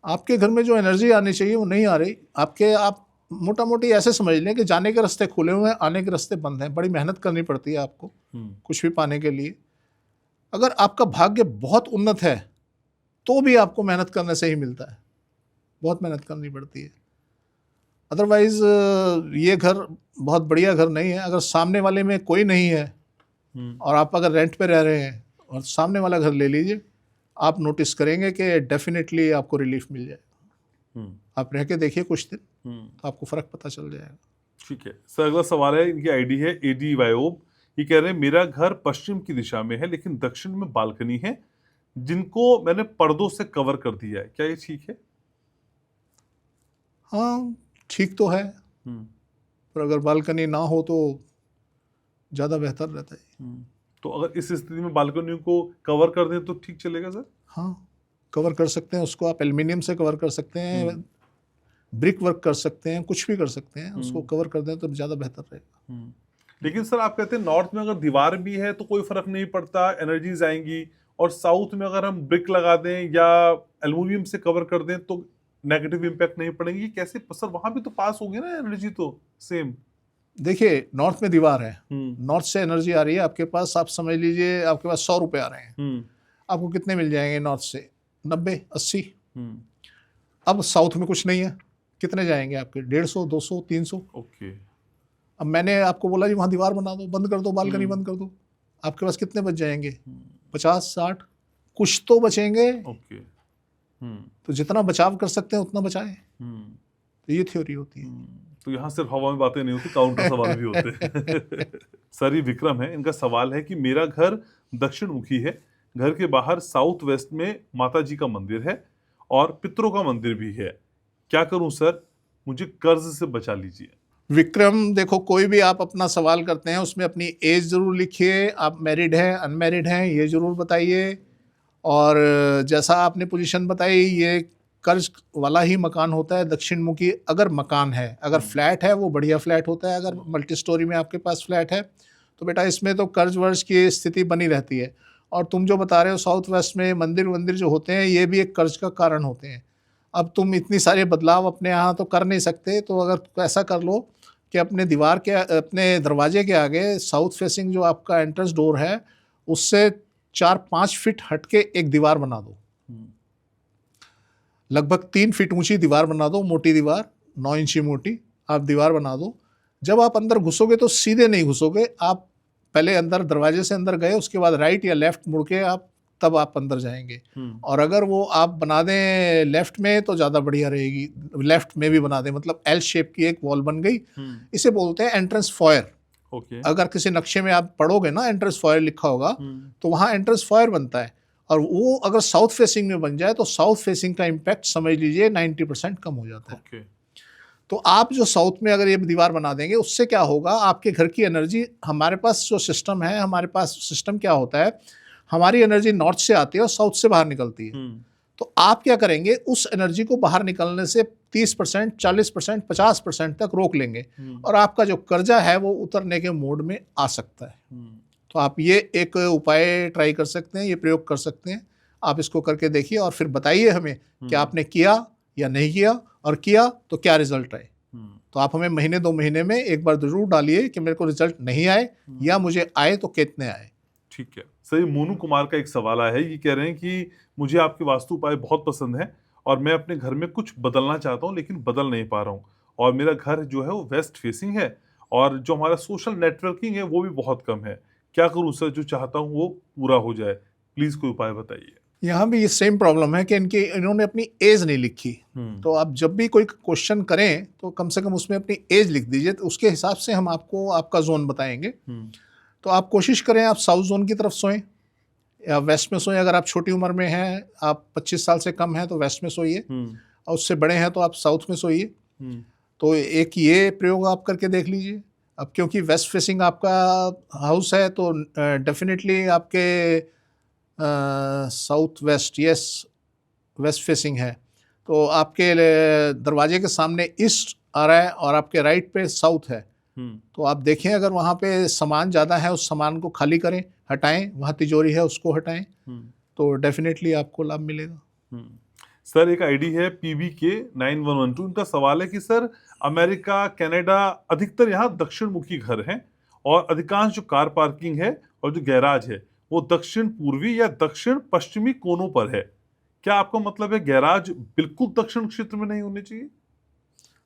आपके घर में जो एनर्जी आनी चाहिए वो नहीं आ रही आपके। आप मोटा मोटी ऐसे समझ लें कि जाने के रास्ते खुले हुए हैं, आने के रास्ते बंद हैं। बड़ी मेहनत करनी पड़ती है आपको कुछ भी पाने के लिए। अगर आपका भाग्य बहुत उन्नत है तो भी आपको मेहनत करने से ही मिलता है, बहुत मेहनत करनी पड़ती है। अदरवाइज ये घर बहुत बढ़िया घर नहीं है। अगर सामने वाले में कोई नहीं है और आप अगर रेंट पे रह रहे हैं और सामने वाला घर ले लीजिए, आप नोटिस करेंगे कि डेफिनेटली आपको रिलीफ मिल जाएगा। आप रह के देखिए कुछ दिन, तो आपको फर्क पता चल जाएगा। ठीक है सर, अगला सवाल है, इनकी आईडी है एडी वायोब। ये कह रहे हैं मेरा घर पश्चिम की दिशा में है लेकिन दक्षिण में बालकनी है जिनको मैंने पर्दों से कवर कर दिया है, क्या ये ठीक है? हाँ, ठीक तो है, पर अगर बालकनी ना हो तो ज़्यादा बेहतर रहता है। तो अगर इस स्थिति में बालकनी को कवर कर दें तो ठीक चलेगा सर? हाँ, कवर कर सकते हैं उसको। आप एल्युमिनियम से कवर कर सकते हैं, ब्रिक वर्क कर सकते हैं, कुछ भी कर सकते हैं, उसको कवर कर दें तो ज़्यादा बेहतर रहेगा। लेकिन सर आप कहते हैं नॉर्थ में अगर दीवार भी है तो कोई फर्क नहीं पड़ता, एनर्जीज आएंगी, और साउथ में अगर हम ब्रिक लगा दें या एल्युमिनियम से कवर कर दें तो नेगेटिव इंपैक्ट नहीं पड़ेंगे। कैसे सर, वहां भी तो पास होगी ना एनर्जी तो सेम? देखिए, नॉर्थ में दीवार है, नॉर्थ से एनर्जी आ रही है आपके पास, आप समझ लीजिए आपके पास 100 रुपये आ रहे हैं, आपको कितने मिल जाएंगे नॉर्थ से? 90, 80। अब साउथ में कुछ नहीं है, कितने जाएंगे आपके? 150, 200, 300। ओके। अब मैंने आपको बोला जी वहाँ दीवार बना दो, बंद कर दो, बालकनी बंद कर दो, आपके पास कितने बच जाएंगे? 50, 60, कुछ तो बचेंगे। ओके। तो जितना बचाव कर सकते हैं उतना बचाएं। तो ये थ्योरी होती है। तो यहाँ सिर्फ हवा में बातें नहीं होती, काउंटर सवाल भी होते हैं। सर, ये विक्रम है, इनका सवाल है कि मेरा घर दक्षिण मुखी है, घर के बाहर साउथ वेस्ट में माता जी का मंदिर है और पितरों का मंदिर भी है, क्या करूं सर, मुझे कर्ज से बचा लीजिए। विक्रम, देखो, कोई भी आप अपना सवाल करते हैं उसमें अपनी एज जरूर लिखिए, आप मैरिड हैं अनमैरिड हैं ये जरूर बताइए, और जैसा आपने पोजीशन बताई ये कर्ज वाला ही मकान होता है दक्षिण मुखी। अगर मकान है, अगर फ्लैट है वो बढ़िया फ्लैट होता है, अगर मल्टी स्टोरी में आपके पास फ्लैट है तो बेटा इसमें तो कर्ज वर्ज की स्थिति बनी रहती है। और तुम जो बता रहे हो साउथ वेस्ट में मंदिर वंदिर जो होते हैं ये भी एक कर्ज का कारण होते हैं। अब तुम इतनी सारे बदलाव अपने यहाँ तो कर नहीं सकते, तो अगर ऐसा कर लो कि अपने दीवार के, अपने दरवाजे के आगे साउथ फेसिंग जो आपका एंट्रेंस डोर है उससे 4-5 फीट हटके एक दीवार बना दो, लगभग 3 फीट ऊंची दीवार बना दो, मोटी दीवार, 9 इंची मोटी आप दीवार बना दो। जब आप अंदर घुसोगे तो सीधे नहीं घुसोगे, आप पहले अंदर दरवाजे से अंदर गए, उसके बाद राइट या लेफ्ट मुड़ के तब आप अंदर जाएंगे। और अगर वो आप बना दें लेफ्ट में तो ज़्यादा बढ़िया रहेगी, लेफ्ट में भी बना दें, मतलब एल शेप की एक वॉल बन गई। इसे बोलते हैं एंट्रेंस फॉयर। अगर किसी नक्शे में आप पढ़ोगे ना एंट्रेंस फॉयर लिखा होगा तो वहाँ एंट्रेंस फॉयर बनता है, और वो अगर साउथ फेसिंग में बन जाए तो साउथ फेसिंग का इम्पैक्ट समझ लीजिए 90% कम हो जाता है। तो आप जो साउथ में अगर ये दीवार बना देंगे उससे क्या होगा, आपके घर की एनर्जी, हमारे पास जो सिस्टम है, हमारे पास सिस्टम क्या होता है, हमारी एनर्जी नॉर्थ से आती है और साउथ से बाहर निकलती है। तो आप क्या करेंगे, उस एनर्जी को बाहर निकलने से 30%, 40%, 50% तक रोक लेंगे, और आपका जो कर्जा है वो उतरने के मोड में आ सकता है। तो आप ये एक उपाय ट्राई कर सकते हैं, ये प्रयोग कर सकते हैं। आप इसको करके देखिए और फिर बताइए हमें कि आपने किया या नहीं किया, और किया तो क्या रिजल्ट आए। तो आप हमें महीने 2 महीने में एक बार जरूर डालिए कि मेरे को रिजल्ट नहीं आए या मुझे आए तो कितने आए। ठीक है सर, मोनू कुमार का एक सवाल आया है, ये कह रहे हैं कि मुझे आपके वास्तु उपाय बहुत पसंद है और मैं अपने घर में कुछ बदलना चाहता हूँ लेकिन बदल नहीं पा रहा हूँ, और मेरा घर जो है वो वेस्ट फेसिंग है और जो हमारा सोशल नेटवर्किंग है वो भी बहुत कम है, क्या करूँ सर, जो चाहता हूँ वो पूरा हो जाए, प्लीज कोई उपाय बताइए। यहाँ भी ये सेम प्रॉब्लम है कि इन्होंने अपनी एज नहीं लिखी। तो आप जब भी कोई क्वेश्चन करें तो कम से कम उसमें अपनी एज लिख दीजिए, तो उसके हिसाब से हम आपको आपका जोन बताएंगे। तो आप कोशिश करें आप साउथ जोन की तरफ सोएं या वेस्ट में सोएं। अगर आप छोटी उम्र में हैं, आप 25 साल से कम हैं तो वेस्ट में सोइए, और उससे बड़े हैं तो आप साउथ में सोइए। तो एक ये प्रयोग आप करके देख लीजिए। अब क्योंकि वेस्ट फेसिंग आपका हाउस है तो डेफिनेटली आपके south west, yes waste facing है, तो आपके दरवाजे के सामने ईस्ट आ रहा है और आपके राइट पे साउथ है। तो आप देखें अगर वहाँ पे सामान ज़्यादा है उस सामान को खाली करें, हटाएं, वहाँ तिजोरी है उसको हटाएं, तो डेफिनेटली आपको लाभ मिलेगा। सर, एक आईडी है PBK 9112, उनका सवाल है कि सर अमेरिका, कनाडा, अधिकतर यहाँ दक्षिण मुखी घर हैं और अधिकांश जो कार पार्किंग है और जो गैराज है वो दक्षिण पूर्वी या दक्षिण पश्चिमी कोनों पर है, क्या आपका मतलब है गैराज बिल्कुल दक्षिण क्षेत्र में नहीं होने चाहिए?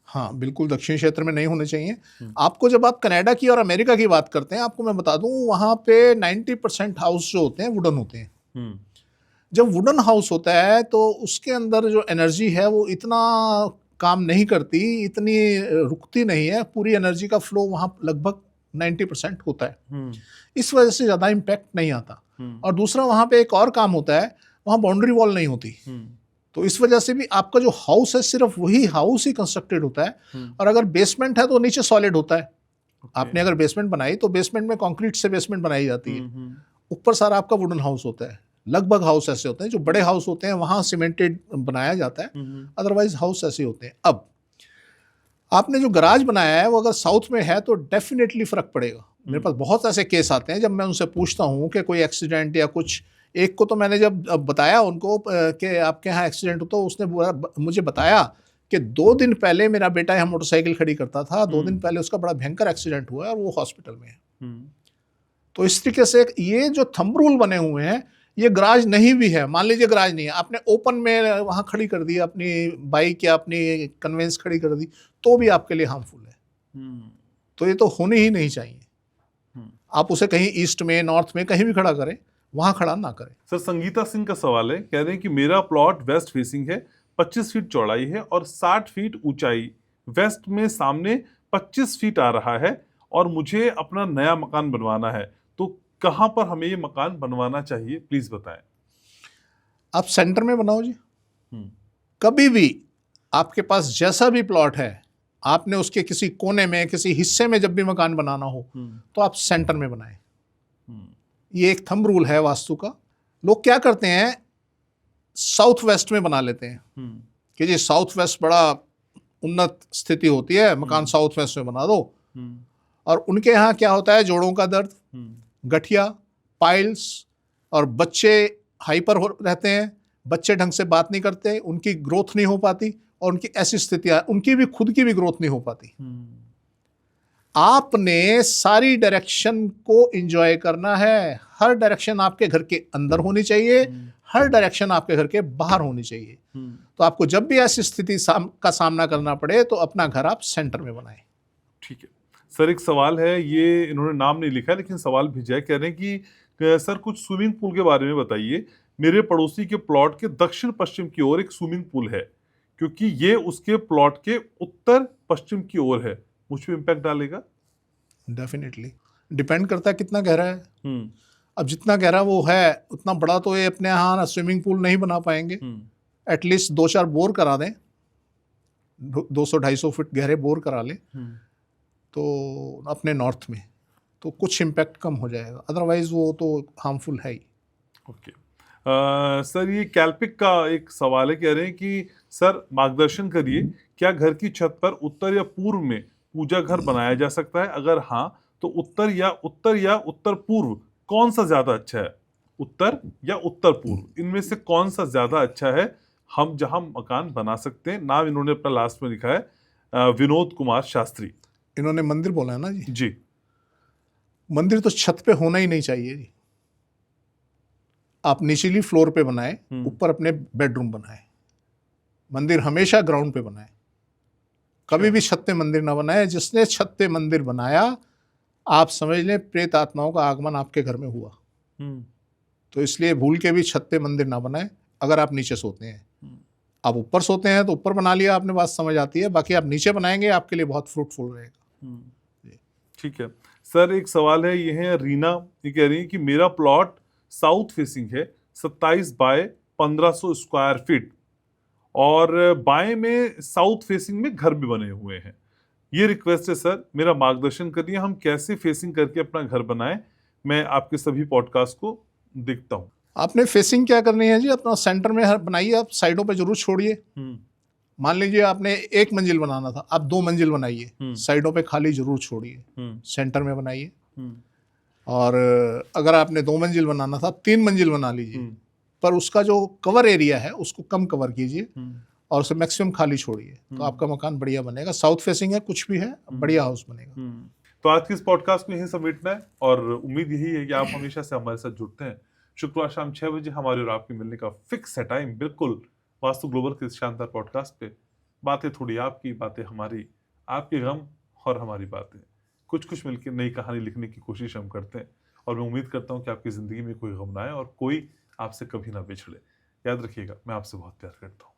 हाँ, बिल्कुल दक्षिण क्षेत्र में नहीं होने चाहिए। आपको जब आप कनाडा की और अमेरिका की बात करते हैं, आपको मैं बता दूं वहाँ पे 90% हाउस जो होते हैं वुडन होते हैं। जब वुडन हाउस होता है तो उसके अंदर जो एनर्जी है वो इतना काम नहीं करती, इतनी रुकती नहीं है, पूरी एनर्जी का फ्लो वहाँ लगभग 90% होता है। इस वजह से ज़्यादा इम्पैक्ट नहीं आता। और दूसरा वहाँ पे एक और काम होता है, वहाँ बाउंड्री वॉल नहीं होती, तो इस वजह से भी आपका जो हाउस है सिर्फ वही हाउस ही कंस्ट्रक्टेड होता है। और अगर बेसमेंट है तो नीचे सॉलिड होता है। आपने अगर बेसमेंट बनाई तो बेसमेंट में कंक्रीट से बेसमेंट बनाई जाती है, ऊपर सारा आपका वुडन हाउस होता है। लगभग हाउस ऐसे होते हैं, जो बड़े हाउस होते हैं वहाँ सीमेंटेड बनाया जाता है, अदरवाइज हाउस ऐसे होते हैं। अब आपने जो गराज बनाया है वो अगर साउथ में है तो डेफिनेटली फ़र्क पड़ेगा। मेरे पास बहुत ऐसे केस आते हैं जब मैं उनसे पूछता हूँ कि कोई एक्सीडेंट या कुछ, एक को तो मैंने जब बताया उनको कि आपके यहाँ एक्सीडेंट हो तो उसने मुझे बताया कि 2 दिन पहले मेरा बेटा यहाँ मोटरसाइकिल खड़ी करता था, 2 दिन हम्म। पहले उसका बड़ा भयंकर एक्सीडेंट हुआ है और वो हॉस्पिटल में है। हम्म। तो इस तरीके से ये जो थंब रूल बने हुए हैं, ये गराज नहीं भी है, मान लीजिए गराज नहीं है, आपने ओपन में वहाँ खड़ी कर दी अपनी बाइक या अपनी कन्वेंस खड़ी कर दी, तो भी आपके लिए हार्मफुल है। हम्म। तो ये तो होनी ही नहीं चाहिए। हम्म। आप उसे कहीं ईस्ट में, नॉर्थ में, कहीं भी खड़ा करें, वहाँ खड़ा ना करें। सर संगीता सिंह का सवाल है, कह रहे हैं कि मेरा प्लॉट वेस्ट फेसिंग है, 25 फीट चौड़ाई है और 60 फीट ऊंचाई, वेस्ट में सामने 25 फीट आ रहा है और मुझे अपना नया मकान बनवाना है, तो कहाँ पर हमें ये मकान बनवाना चाहिए, प्लीज बताएं। आप सेंटर में बनाओ जी। हम्म। कभी भी आपके पास जैसा भी प्लॉट है, आपने उसके किसी कोने में, किसी हिस्से में जब भी मकान बनाना हो, तो आप सेंटर में बनाएं। ये एक थंब रूल है वास्तु का। लोग क्या करते हैं, साउथ वेस्ट में बना लेते हैं कि जी साउथ वेस्ट बड़ा उन्नत स्थिति होती है, मकान साउथ वेस्ट में बना दो। और उनके यहाँ क्या होता है, जोड़ों का दर्द, गठिया, पाइल्स, और बच्चे हाइपर रहते हैं, बच्चे ढंग से बात नहीं करते, उनकी ग्रोथ नहीं हो पाती, और उनकी ऐसी स्थितियां, उनकी भी खुद की भी ग्रोथ नहीं हो पाती। आपने सारी डायरेक्शन को एंजॉय करना है। हर डायरेक्शन आपके घर के अंदर होनी चाहिए, हर डायरेक्शन आपके घर के बाहर होनी चाहिए। तो आपको जब भी ऐसी स्थिति का सामना करना पड़े, तो अपना घर आप सेंटर में बनाएं। ठीक है सर, एक सवाल है, ये इन्होंने नाम नहीं लिखा लेकिन सवाल भेजा है, कह रहे हैं कि सर कुछ स्विमिंग पूल के बारे में बताइए। मेरे पड़ोसी के प्लॉट के दक्षिण पश्चिम की ओर एक स्विमिंग पूल है, क्योंकि ये उसके प्लॉट के उत्तर पश्चिम की ओर है, मुझ पे इम्पैक्ट डालेगा? डेफिनेटली डिपेंड करता है कितना गहरा है। अब जितना गहरा वो है, उतना बड़ा तो ये अपने यहाँ स्विमिंग पूल नहीं बना पाएंगे। एटलीस्ट 2-4 बोर करा दें, 200-250 फीट गहरे बोर करा लें तो अपने नॉर्थ में, तो कुछ इम्पैक्ट कम हो जाएगा, अदरवाइज वो तो हार्मफुल है ही। ओके सर, ये कैल्पिक का एक सवाल है, कह रहे हैं कि सर मार्गदर्शन करिए, क्या घर की छत पर उत्तर या पूर्व में पूजा घर बनाया जा सकता है? अगर हाँ, तो उत्तर या उत्तर पूर्व कौन सा ज्यादा अच्छा है? उत्तर या उत्तर पूर्व, इनमें से कौन सा ज्यादा अच्छा है हम जहां मकान बना सकते हैं? नाम इन्होंने अपना लास्ट में लिखा है विनोद कुमार शास्त्री। इन्होंने मंदिर बोला है ना जी? जी। मंदिर तो छत पे होना ही नहीं चाहिए जी। आप निचली फ्लोर पे बनाएं, ऊपर अपने बेडरूम बनाएं। मंदिर हमेशा ग्राउंड पे बनाएं, कभी भी छत पे मंदिर ना बनाएं। जिसने छत पे मंदिर बनाया, आप समझ लें प्रेत आत्माओं का आगमन आपके घर में हुआ। तो इसलिए भूल के भी छत पे मंदिर ना बनाएं। अगर आप नीचे सोते हैं, आप ऊपर सोते हैं तो ऊपर बना लिया, आपने बात समझ आती है। बाकी आप नीचे बनाएंगे, आपके लिए बहुत फ्रूटफुल रहेगा। ठीक है सर, एक सवाल है, ये है रीना, ये कह रही है कि मेरा प्लॉट साउथ फेसिंग है, 27 बाय 1500 स्क्वायर फीट, और बाएं में साउथ फेसिंग में घर भी बने हुए हैं। ये रिक्वेस्ट है सर, मेरा मार्गदर्शन करिए, हम कैसे फेसिंग करके अपना घर बनाएं। मैं आपके सभी पॉडकास्ट को देखता हूँ। आपने फेसिंग क्या करनी है जी, अपना सेंटर में बनाइए, आप साइडों पे जरूर छोड़िए। मान लीजिए आपने 1 मंजिल बनाना था, आप 2 मंजिल बनाइए, साइडों पे खाली जरूर छोड़िए, सेंटर में बनाइए। और अगर आपने 2 मंजिल बनाना था, 3 मंजिल बना लीजिए, पर उसका जो कवर एरिया है उसको कम कवर कीजिए और उसे मैक्सिमम खाली छोड़िए, तो आपका मकान बढ़िया बनेगा। साउथ फेसिंग है, कुछ भी है, बढ़िया हाउस बनेगा। तो आज की इस पॉडकास्ट को यहीं समेटना है, और उम्मीद यही है कि आप हमेशा से हमारे साथ जुड़ते हैं। शुक्रवार शाम 6 बजे हमारे और आपके मिलने का फिक्स है टाइम, बिल्कुल वास्तु ग्लोबल के इस शानदार पॉडकास्ट पे। बातें थोड़ी आपकी, बातें हमारी, आपके गम और हमारी बातें, कुछ मिलकर नई कहानी लिखने की कोशिश हम करते हैं। और मैं उम्मीद करता हूँ कि आपकी जिंदगी में कोई गम ना आए और कोई आपसे कभी ना बिछड़े। याद रखिएगा, मैं आपसे बहुत प्यार करता हूँ।